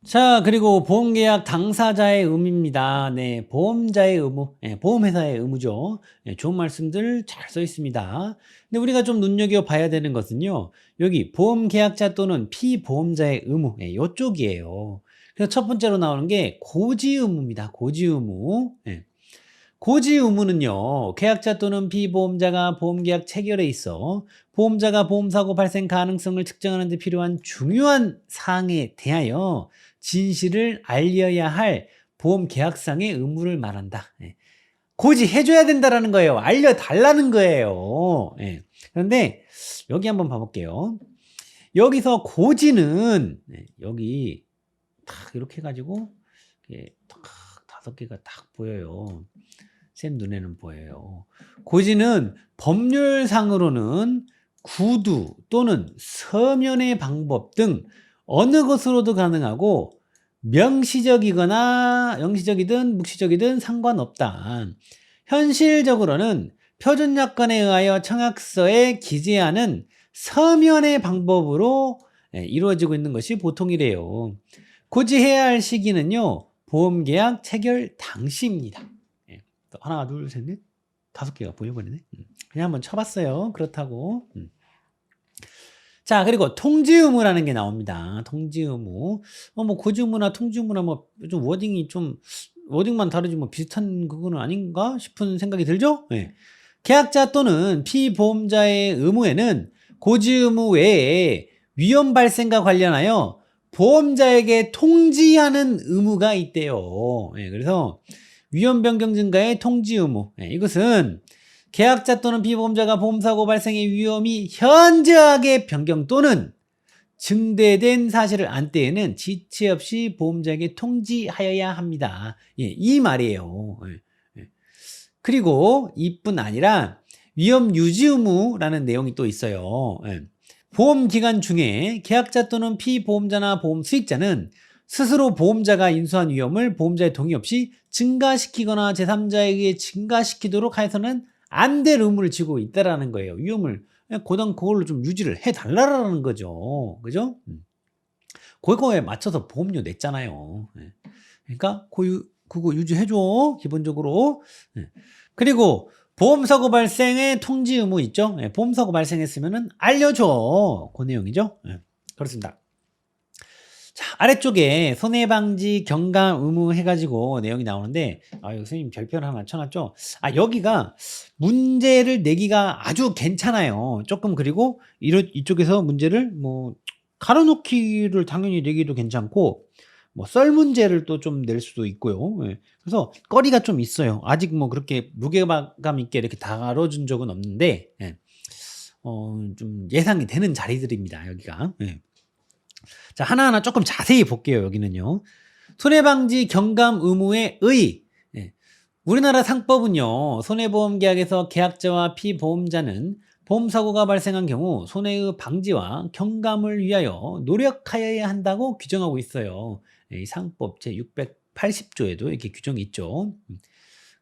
자, 그리고 보험계약 당사자의 의무입니다. 네, 보험자의 의무, 네, 보험회사의 의무죠. 네, 좋은 말씀들 잘 써 있습니다. 근데 우리가 좀 눈여겨봐야 되는 것은요, 여기 보험계약자 또는 피보험자의 의무, 네, 이쪽이에요. 그래서 첫 번째로 나오는 게 고지의무입니다. 고지의무. 네. 고지의무는요, 계약자 또는 피보험자가 보험계약 체결에 있어 보험자가 보험사고 발생 가능성을 측정하는 데 필요한 중요한 사항에 대하여 진실을 알려야 할 보험계약상의 의무를 말한다. 예. 고지해줘야 된다라는 거예요. 알려달라는 거예요. 예. 그런데 여기 한번 봐볼게요. 여기서 고지는 여기 탁 이렇게 해가지고 탁 5개가 딱 보여요. 쌤 눈에는 보여요. 고지는 법률상으로는 구두 또는 서면의 방법 등 어느 것으로도 가능하고 명시적이거나 영시적이든 묵시적이든 상관없다. 현실적으로는 표준약관에 의하여 청약서에 기재하는 서면의 방법으로 이루어지고 있는 것이 보통이래요. 고지해야 할 시기는요, 보험계약 체결 당시입니다. 하나, 둘, 셋, 넷, 5개가 보여버리네. 그냥 한번 쳐봤어요. 그렇다고. 자, 그리고 통지의무라는 게 나옵니다. 통지의무. 뭐 고지의무나 통지의무나 뭐 좀 워딩만 다르지 뭐 비슷한 그거는 아닌가 싶은 생각이 들죠? 네. 계약자 또는 피보험자의 의무에는 고지의무 외에 위험 발생과 관련하여 보험자에게 통지하는 의무가 있대요. 네, 그래서 위험 변경 증가의 통지 의무. 네, 이것은 계약자 또는 피보험자가 보험사고 발생의 위험이 현저하게 변경 또는 증대된 사실을 안 때에는 지체 없이 보험자에게 통지하여야 합니다. 예, 이 말이에요. 예, 예. 그리고 이뿐 아니라 위험 유지 의무라는 내용이 또 있어요. 예. 보험 기간 중에 계약자 또는 피보험자나 보험 수익자는 스스로 보험자가 인수한 위험을 보험자의 동의 없이 증가시키거나 제3자에게 증가시키도록 해서는 안 될 의무를 지고 있다라는 거예요. 위험을 고당 그걸로 좀 유지를 해달라는 거죠. 그죠? 그거에 맞춰서 보험료 냈잖아요. 그러니까 그거 유지해줘. 기본적으로. 그리고 보험사고 발생의 통지 의무 있죠? 보험사고 발생했으면 알려줘. 그 내용이죠. 그렇습니다. 자, 아래쪽에 손해방지 경감 의무 해가지고 내용이 나오는데, 여기 선생님 별표를 하나 쳐놨죠? 여기가 문제를 내기가 아주 괜찮아요. 조금, 그리고 이쪽에서 문제를 뭐 가로놓기를 당연히 내기도 괜찮고, 뭐 썰 문제를 또 좀 낼 수도 있고요. 그래서 거리가 좀 있어요. 아직 뭐 그렇게 무게감 있게 이렇게 다뤄준 적은 없는데, 좀 예상이 되는 자리들입니다. 여기가. 자, 하나하나 조금 자세히 볼게요. 여기는요. 손해방지 경감 의무의 의. 우리나라 상법은요, 손해보험 계약에서 계약자와 피보험자는 보험사고가 발생한 경우 손해의 방지와 경감을 위하여 노력하여야 한다고 규정하고 있어요. 이 상법 제680조에도 이렇게 규정이 있죠.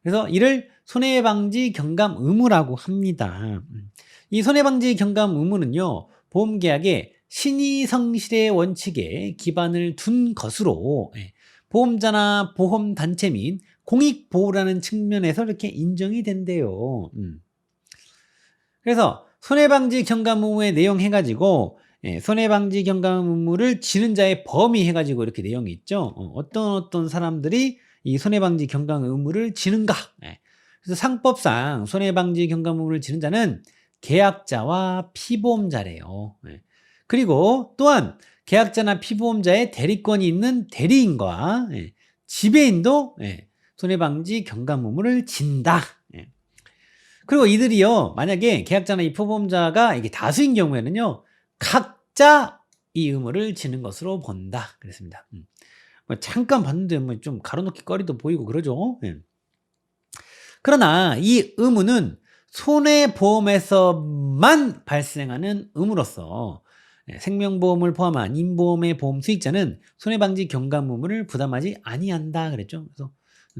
그래서 이를 손해방지 경감 의무라고 합니다. 이 손해방지 경감 의무는요, 보험계약의 신의성실의 원칙에 기반을 둔 것으로 보험자나 보험단체 및 공익보호라는 측면에서 이렇게 인정이 된대요. 그래서 손해방지 경감 의무의 내용 해가지고 손해방지 경감 의무를 지는 자의 범위 해가지고 이렇게 내용이 있죠. 어떤 사람들이 이 손해방지 경감 의무를 지는가. 그래서 상법상 손해방지 경감 의무를 지는 자는 계약자와 피보험자래요. 그리고 또한 계약자나 피보험자의 대리권이 있는 대리인과 지배인도 손해방지 경감 의무를 진다. 그리고 이들이요, 만약에 계약자나 이 피보험자가 이게 다수인 경우에는요, 각자 이 의무를 지는 것으로 본다. 그랬습니다. 뭐 잠깐 봤는데 뭐 좀 가로놓기 거리도 보이고 그러죠. 예. 그러나 이 의무는 손해보험에서만 발생하는 의무로서 생명보험을 포함한 임보험의 보험 수익자는 손해방지 경감 의무를 부담하지 아니한다 그랬죠. 그래서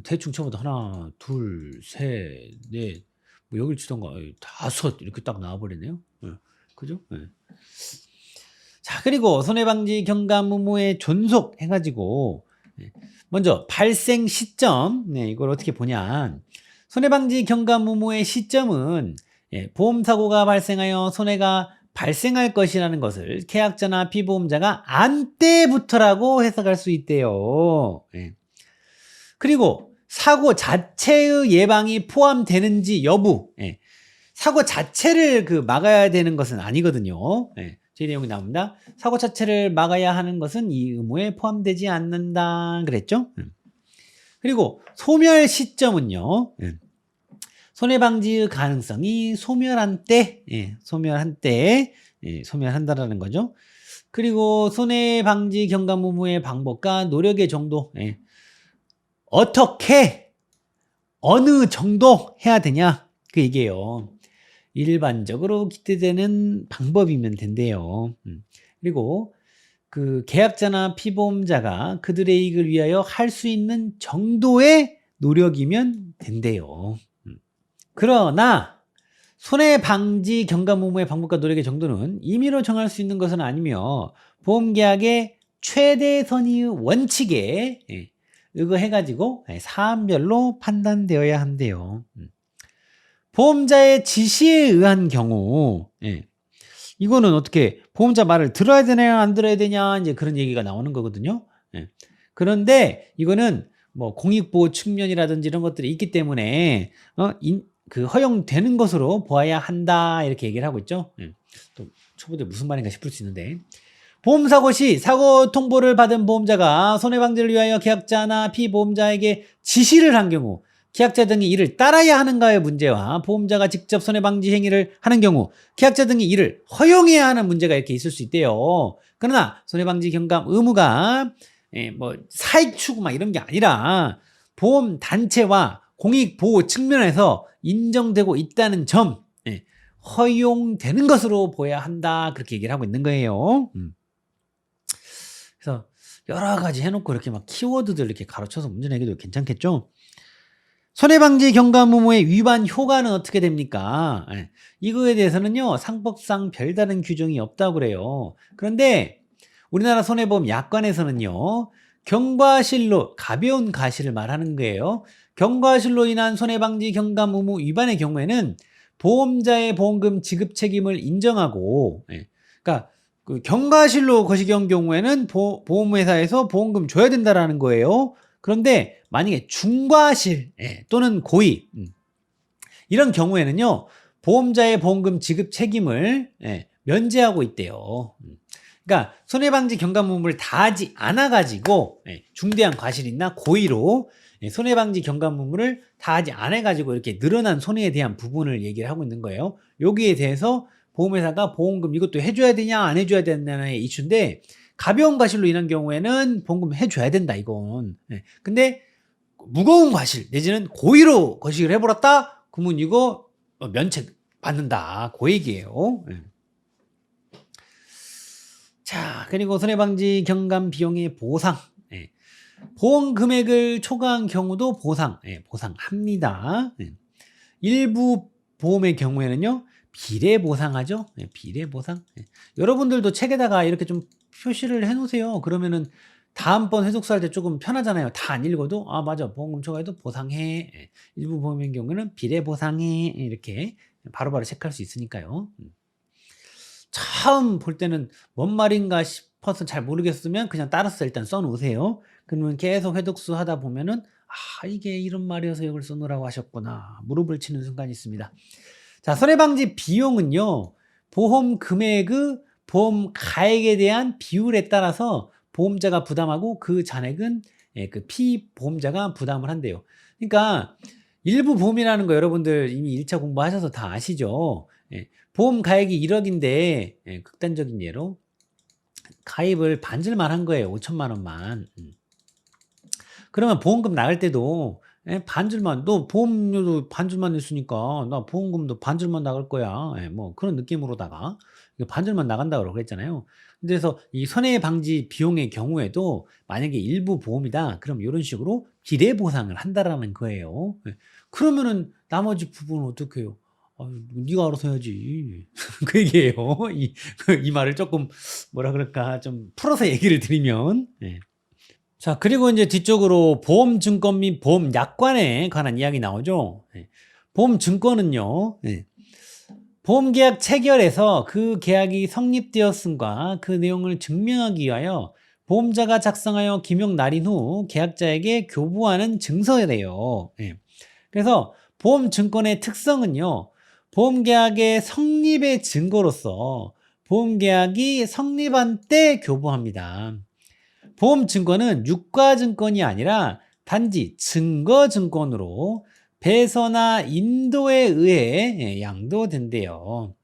대충 쳐봐도 하나, 둘, 셋, 넷, 뭐 여길 치던가 다섯 이렇게 딱 나와버리네요. 예. 그죠? 예. 자, 그리고 손해방지 경감 의무의 존속 해가지고 먼저 발생 시점, 이걸 어떻게 보냐. 손해방지 경감 의무의 시점은 보험사고가 발생하여 손해가 발생할 것이라는 것을 계약자나 피보험자가 안 때부터라고 해석할 수 있대요. 그리고 사고 자체의 예방이 포함되는지 여부, 사고 자체를 막아야 되는 것은 아니거든요. 제 내용이 나옵니다. 사고 자체를 막아야 하는 것은 이 의무에 포함되지 않는다 그랬죠. 그리고 소멸 시점은요, 손해방지의 가능성이 소멸한 때, 소멸한 때, 소멸한다라는 거죠. 그리고 손해방지 경감 의무의 방법과 노력의 정도, 어떻게, 어느 정도 해야 되냐, 그 얘기예요. 일반적으로 기대되는 방법이면 된대요. 그리고 그 계약자나 피보험자가 그들의 이익을 위하여 할 수 있는 정도의 노력이면 된대요. 그러나 손해방지 경감 의무의 방법과 노력의 정도는 임의로 정할 수 있는 것은 아니며 보험계약의 최대 선의의 원칙에 의거해가지고 사안별로 판단되어야 한대요. 보험자의 지시에 의한 경우, 이거는 어떻게 보험자 말을 들어야 되냐 안 들어야 되냐 이제 그런 얘기가 나오는 거거든요. 그런데 이거는 뭐 공익보호 측면이라든지 이런 것들이 있기 때문에 그 허용되는 것으로 보아야 한다 이렇게 얘기를 하고 있죠. 또 초보대 무슨 말인가 싶을 수 있는데, 보험사고 시 사고 통보를 받은 보험자가 손해방지를 위하여 계약자나 피보험자에게 지시를 한 경우 계약자 등이 이를 따라야 하는가의 문제와 보험자가 직접 손해방지 행위를 하는 경우 계약자 등이 이를 허용해야 하는 문제가 이렇게 있을 수 있대요. 그러나 손해방지 경감 의무가 뭐 사익 추구 막 이런 게 아니라 보험단체와 공익보호 측면에서 인정되고 있다는 점, 허용되는 것으로 보여야 한다 그렇게 얘기를 하고 있는 거예요. 그래서 여러 가지 해놓고 이렇게 막 키워드들 이렇게 가로쳐서 문제 내기도 괜찮겠죠. 손해방지 경감 의무의 위반 효과는 어떻게 됩니까? 이거에 대해서는요, 상법상 별다른 규정이 없다고 그래요. 그런데 우리나라 손해보험 약관에서는요, 경과실로, 가벼운 과실을 말하는 거예요. 경과실로 인한 손해방지 경감 의무 위반의 경우에는 보험자의 보험금 지급 책임을 인정하고, 그러니까 그 경과실로 거시기한 경우에는 보험회사에서 보험금 줘야 된다라는 거예요. 그런데 만약에 중과실 또는 고의 이런 경우에는요, 보험자의 보험금 지급 책임을 면제하고 있대요. 그러니까 손해방지 경감 의무를 다하지 않아 가지고 중대한 과실이나 고의로 손해방지 경감 의무를 다하지 않아 가지고 이렇게 늘어난 손해에 대한 부분을 얘기를 하고 있는 거예요. 여기에 대해서 보험회사가 보험금 이것도 해줘야 되냐 안 해줘야 되냐의 이슈인데, 가벼운 과실로 인한 경우에는 보험금 해줘야 된다 이건. 근데 무거운 과실 내지는 고의로 거식을 해버렸다 그러면 이거 면책 받는다 그 얘기예요. 자, 그리고 손해방지 경감 비용의 보상, 보험 금액을 초과한 경우도 보상합니다. 일부 보험의 경우에는요 비례 보상하죠. 비례 보상. 여러분들도 책에다가 이렇게 좀 표시를 해 놓으세요. 그러면은 다음번 해독서 할 때 조금 편하잖아요. 다 안 읽어도 아 맞아 보험금 초과해도 보상해. 일부 보험의 경우는 비례 보상해. 이렇게 바로바로 체크할 수 있으니까요. 처음 볼 때는 뭔 말인가 싶어서 잘 모르겠으면 그냥 따라서 일단 써놓으세요. 그러면 계속 회독수 하다 보면은 아 이게 이런 말이어서 이걸 써놓으라고 하셨구나 무릎을 치는 순간이 있습니다. 자, 손해방지 비용은요, 보험 금액의 보험 가액에 대한 비율에 따라서 보험자가 부담하고 그 잔액은 그 피보험자가 부담을 한대요. 그러니까 일부 보험이라는 거 여러분들 이미 1차 공부하셔서 다 아시죠? 예. 보험 가액이 1억인데 예, 극단적인 예로 가입을 반절만 한 거예요. 5천만 원만. 그러면 보험금 나갈 때도 예, 반절만, 너 보험료도 반절만 냈으니까 나 보험금도 반절만 나갈 거야. 예, 뭐 그런 느낌으로다가 반절만 나간다고 그랬잖아요. 그래서 이 손해방지 비용의 경우에도 만약에 일부 보험이다, 그럼 이런 식으로 비례 보상을 한다라는 거예요. 예. 그러면은 나머지 부분은 어떻게 해요? 네가 알아서 해야지. 그 얘기예요. 이 말을 조금 뭐라 그럴까 좀 풀어서 얘기를 드리면. 예. 자, 그리고 이제 뒤쪽으로 보험증권 및 보험약관에 관한 이야기 나오죠. 예. 보험증권은요, 예. 보험계약 체결에서 그 계약이 성립되었음과 그 내용을 증명하기 위하여 보험자가 작성하여 기명 날인 후 계약자에게 교부하는 증서래요. 예. 그래서 보험증권의 특성은요, 보험계약의 성립의 증거로서 보험계약이 성립한 때 교부합니다. 보험증권은 유가증권이 아니라 단지 증거증권으로 배서나 인도에 의해 양도된대요.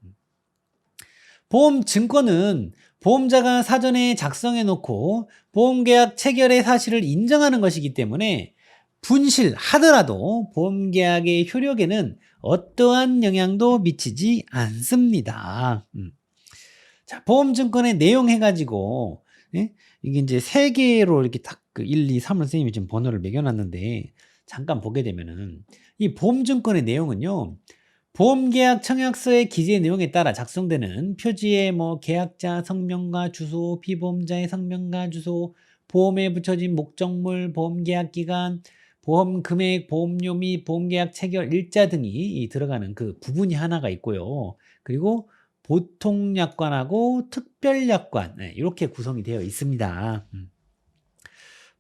보험증권은 보험자가 사전에 작성해 놓고 보험계약 체결의 사실을 인정하는 것이기 때문에 분실하더라도 보험계약의 효력에는 어떠한 영향도 미치지 않습니다. 자, 보험증권의 내용 해가지고, 예? 이게 이제 3개로 이렇게 딱 1, 2, 3을 선생님이 지금 번호를 매겨놨는데, 잠깐 보게 되면은, 이 보험증권의 내용은요, 보험계약 청약서의 기재 내용에 따라 작성되는 표지에 뭐 계약자 성명과 주소, 피보험자의 성명과 주소, 보험에 붙여진 목적물, 보험계약 기간, 보험 금액, 보험료 및 보험계약 체결 일자 등이 들어가는 그 부분이 하나가 있고요. 그리고 보통약관하고 특별약관, 이렇게 구성이 되어 있습니다.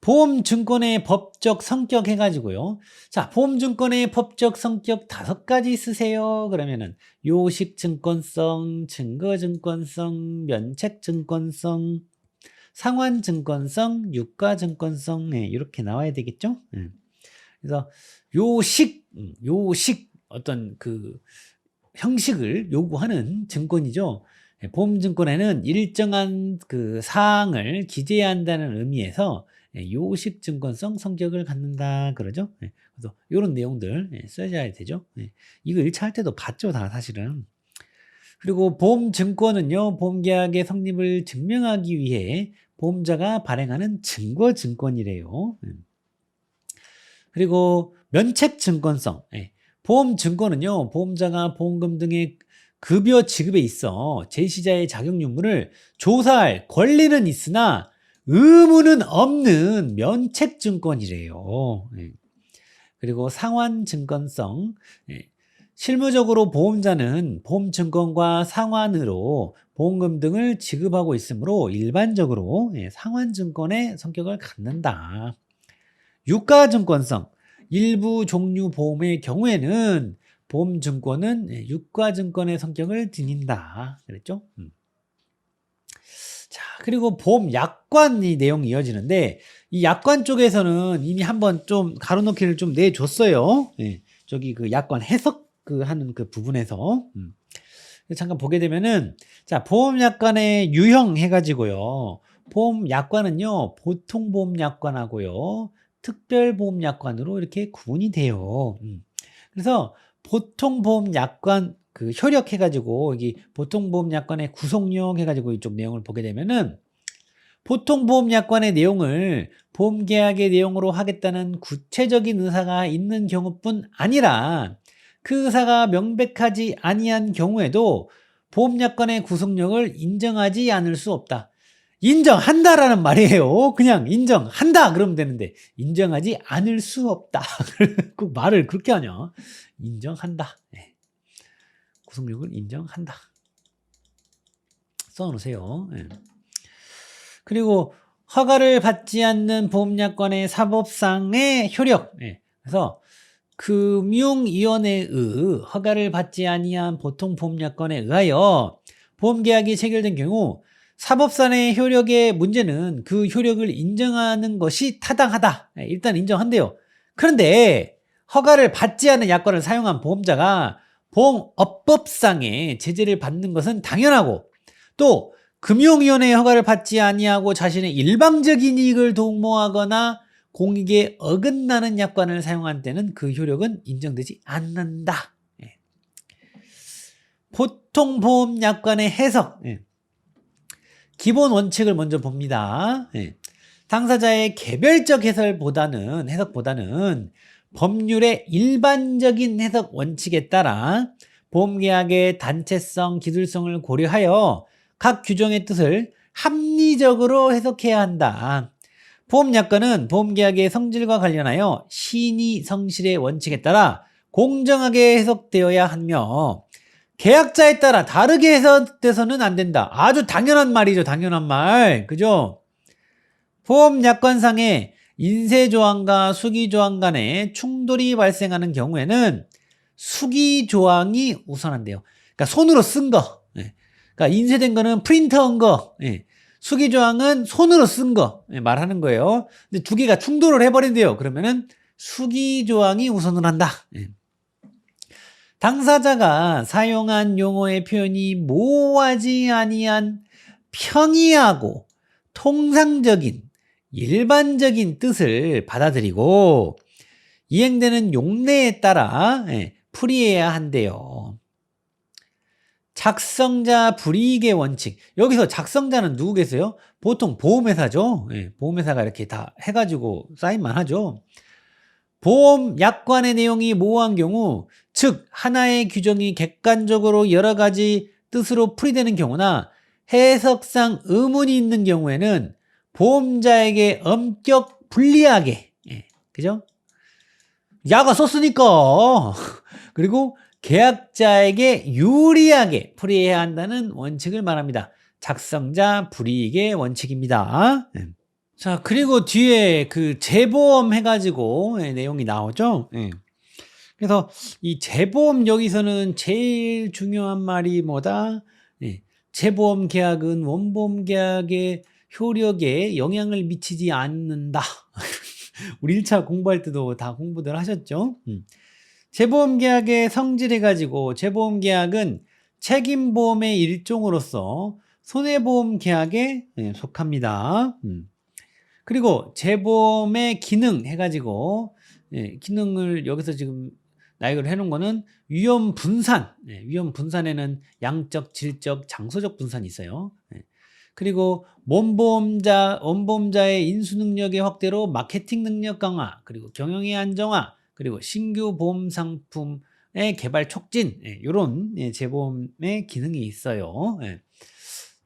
보험증권의 법적 성격 해가지고요. 자, 보험증권의 법적 성격 5가지 쓰세요. 그러면은 요식증권성, 증거증권성, 면책증권성, 상환증권성, 유가증권성, 이렇게 나와야 되겠죠. 그래서 요식 어떤 그 형식을 요구하는 증권이죠. 보험증권에는 일정한 그 사항을 기재해야 한다는 의미에서 요식증권성 성격을 갖는다 그러죠. 그래서 이런 내용들 써줘야 되죠. 이거 1차 할 때도 봤죠, 다 사실은. 그리고 보험증권은요, 보험계약의 성립을 증명하기 위해 보험자가 발행하는 증거증권이래요. 그리고 면책증권성. 보험증권은요, 보험자가 보험금 등의 급여 지급에 있어 제시자의 자격 유무를 조사할 권리는 있으나 의무는 없는 면책증권이래요. 그리고 상환증권성. 실무적으로 보험자는 보험증권과 상환으로 보험금 등을 지급하고 있으므로 일반적으로 상환증권의 성격을 갖는다. 유가증권성. 일부 종류 보험의 경우에는 보험증권은 유가증권의 성격을 지닌다 그랬죠. 자, 그리고 보험약관이 내용이 이어지는데, 이 약관 쪽에서는 이미 한번 좀 가로놓기를 좀 내줬어요. 저기 그 약관 해석 하는 그 부분에서. 잠깐 보게 되면은, 자, 보험약관의 유형 해가지고요. 보험약관은요, 보통보험약관하고요, 특별보험약관으로 이렇게 구분이 돼요. 그래서 보통보험약관 그 효력 해가지고 여기 보통보험약관의 구속력 해가지고 이쪽 내용을 보게 되면은, 보통보험약관의 내용을 보험계약의 내용으로 하겠다는 구체적인 의사가 있는 경우뿐 아니라 그 의사가 명백하지 아니한 경우에도 보험약관의 구속력을 인정하지 않을 수 없다. 인정한다라는 말이에요. 그냥 인정한다 그러면 되는데 인정하지 않을 수 없다. 꼭 말을 그렇게 하냐. 인정한다. 구속력을 인정한다. 써놓으세요. 그리고 허가를 받지 않는 보험약관의 사법상의 효력. 그래서 금융위원회의 허가를 받지 아니한 보통보험약관에 의하여 보험계약이 체결된 경우 사법상의 효력의 문제는 그 효력을 인정하는 것이 타당하다. 일단 인정한대요. 그런데 허가를 받지 않은 약관을 사용한 보험자가 보험업법상의 제재를 받는 것은 당연하고, 또 금융위원회의 허가를 받지 아니하고 자신의 일방적인 이익을 도모하거나 공익에 어긋나는 약관을 사용한 때는 그 효력은 인정되지 않는다. 예. 보통 보험 약관의 해석, 예. 기본 원칙을 먼저 봅니다. 예. 당사자의 개별적 해석보다는 법률의 일반적인 해석 원칙에 따라 보험계약의 단체성, 기술성을 고려하여 각 규정의 뜻을 합리적으로 해석해야 한다. 보험약관은 보험계약의 성질과 관련하여 신의 성실의 원칙에 따라 공정하게 해석되어야 하며, 계약자에 따라 다르게 해석돼서는 안 된다. 아주 당연한 말이죠. 당연한 말. 그죠? 보험약관상의 인쇄조항과 수기조항 간의 충돌이 발생하는 경우에는 수기조항이 우선한대요. 그러니까 손으로 쓴 거. 예. 그러니까 인쇄된 거는 프린터한 거. 예. 수기조항은 손으로 쓴 거. 예. 말하는 거예요. 근데 두 개가 충돌을 해버린대요. 그러면은 수기조항이 우선을 한다. 예. 당사자가 사용한 용어의 표현이 모호하지 아니한 평이하고 통상적인 일반적인 뜻을 받아들이고 이행되는 용례에 따라 풀이해야 한대요. 작성자 불이익의 원칙. 여기서 작성자는 누구겠어요? 보통 보험회사죠. 보험회사가 이렇게 다 해가지고 사인만 하죠. 보험 약관의 내용이 모호한 경우, 즉 하나의 규정이 객관적으로 여러 가지 뜻으로 풀이되는 경우나 해석상 의문이 있는 경우에는 보험자에게 엄격 불리하게, 그죠? 야가 썼으니까 그리고 계약자에게 유리하게 풀이해야 한다는 원칙을 말합니다. 작성자 불이익의 원칙입니다. 자, 그리고 뒤에 그 재보험 해가지고 내용이 나오죠. 그래서 이 재보험 여기서는 제일 중요한 말이 뭐다? 재보험 계약은 원보험 계약의 효력에 영향을 미치지 않는다. 우리 1차 공부할 때도 다 공부들 하셨죠? 재보험 계약의 성질해가지고 재보험 계약은 책임보험의 일종으로서 손해보험 계약에 속합니다. 그리고 재보험의 기능 해가지고 기능을 여기서 지금 나열을 해놓은 거는 위험 분산. 위험 분산에는 양적, 질적, 장소적 분산이 있어요. 그리고 원보험자의 인수 능력의 확대로 마케팅 능력 강화, 그리고 경영의 안정화, 그리고 신규 보험 상품의 개발 촉진, 이런 재보험의 기능이 있어요.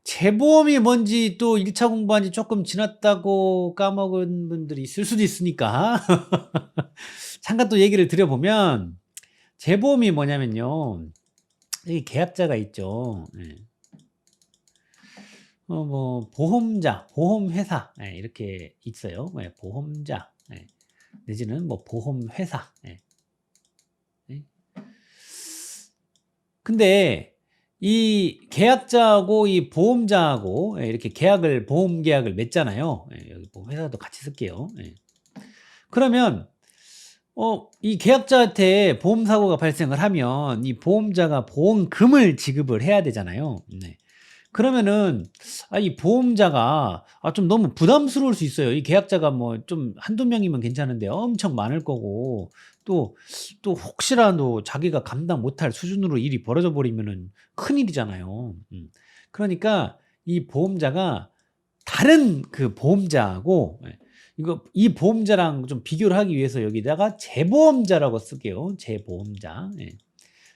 재보험이 뭔지 또 1차 공부한 지 조금 지났다고 까먹은 분들이 있을 수도 있으니까 잠깐 또 얘기를 드려보면, 재보험이 뭐냐면요, 여기 계약자가 있죠. 뭐 보험자, 보험회사 이렇게 있어요. 보험자 내지는 뭐 보험회사. 근데 이 계약자하고 이 보험자하고 이렇게 보험 계약을 맺잖아요. 여기 회사도 같이 쓸게요. 그러면 이 계약자한테 보험사고가 발생을 하면 이 보험자가 보험금을 지급을 해야 되잖아요. 그러면은 이 보험자가 좀 너무 부담스러울 수 있어요. 이 계약자가 뭐 좀 한두 명이면 괜찮은데 엄청 많을 거고, 또 혹시라도 자기가 감당 못할 수준으로 일이 벌어져 버리면은 큰일이잖아요. 그러니까 이 보험자가 다른 그 보험자하고, 이 보험자랑 좀 비교를 하기 위해서 여기다가 재보험자라고 쓸게요. 재보험자.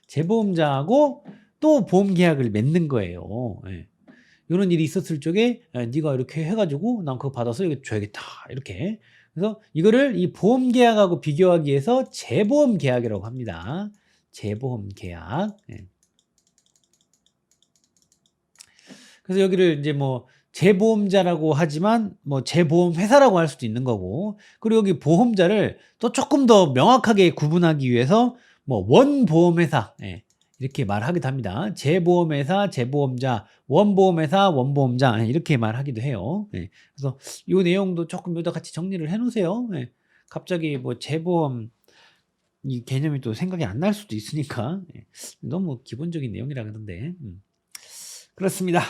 재보험자하고 또 보험 계약을 맺는 거예요. 이런 일이 있었을 적에 네가 이렇게 해가지고 난 그거 받아서 이거 줘야겠다, 이렇게. 그래서 이거를 이 보험 계약하고 비교하기 위해서 재보험 계약이라고 합니다. 재보험 계약. 그래서 여기를 이제 뭐 재보험자라고 하지만 뭐 재보험 회사라고 할 수도 있는 거고, 그리고 여기 보험자를 또 조금 더 명확하게 구분하기 위해서 뭐 원보험회사 이렇게 말하기도 합니다. 재보험회사, 재보험자, 원보험회사, 원보험자 이렇게 말하기도 해요. 그래서 이 내용도 조금 여기다 같이 정리를 해 놓으세요. 갑자기 뭐 재보험 이 개념이 또 생각이 안 날 수도 있으니까 너무 기본적인 내용이라 그런데 그렇습니다.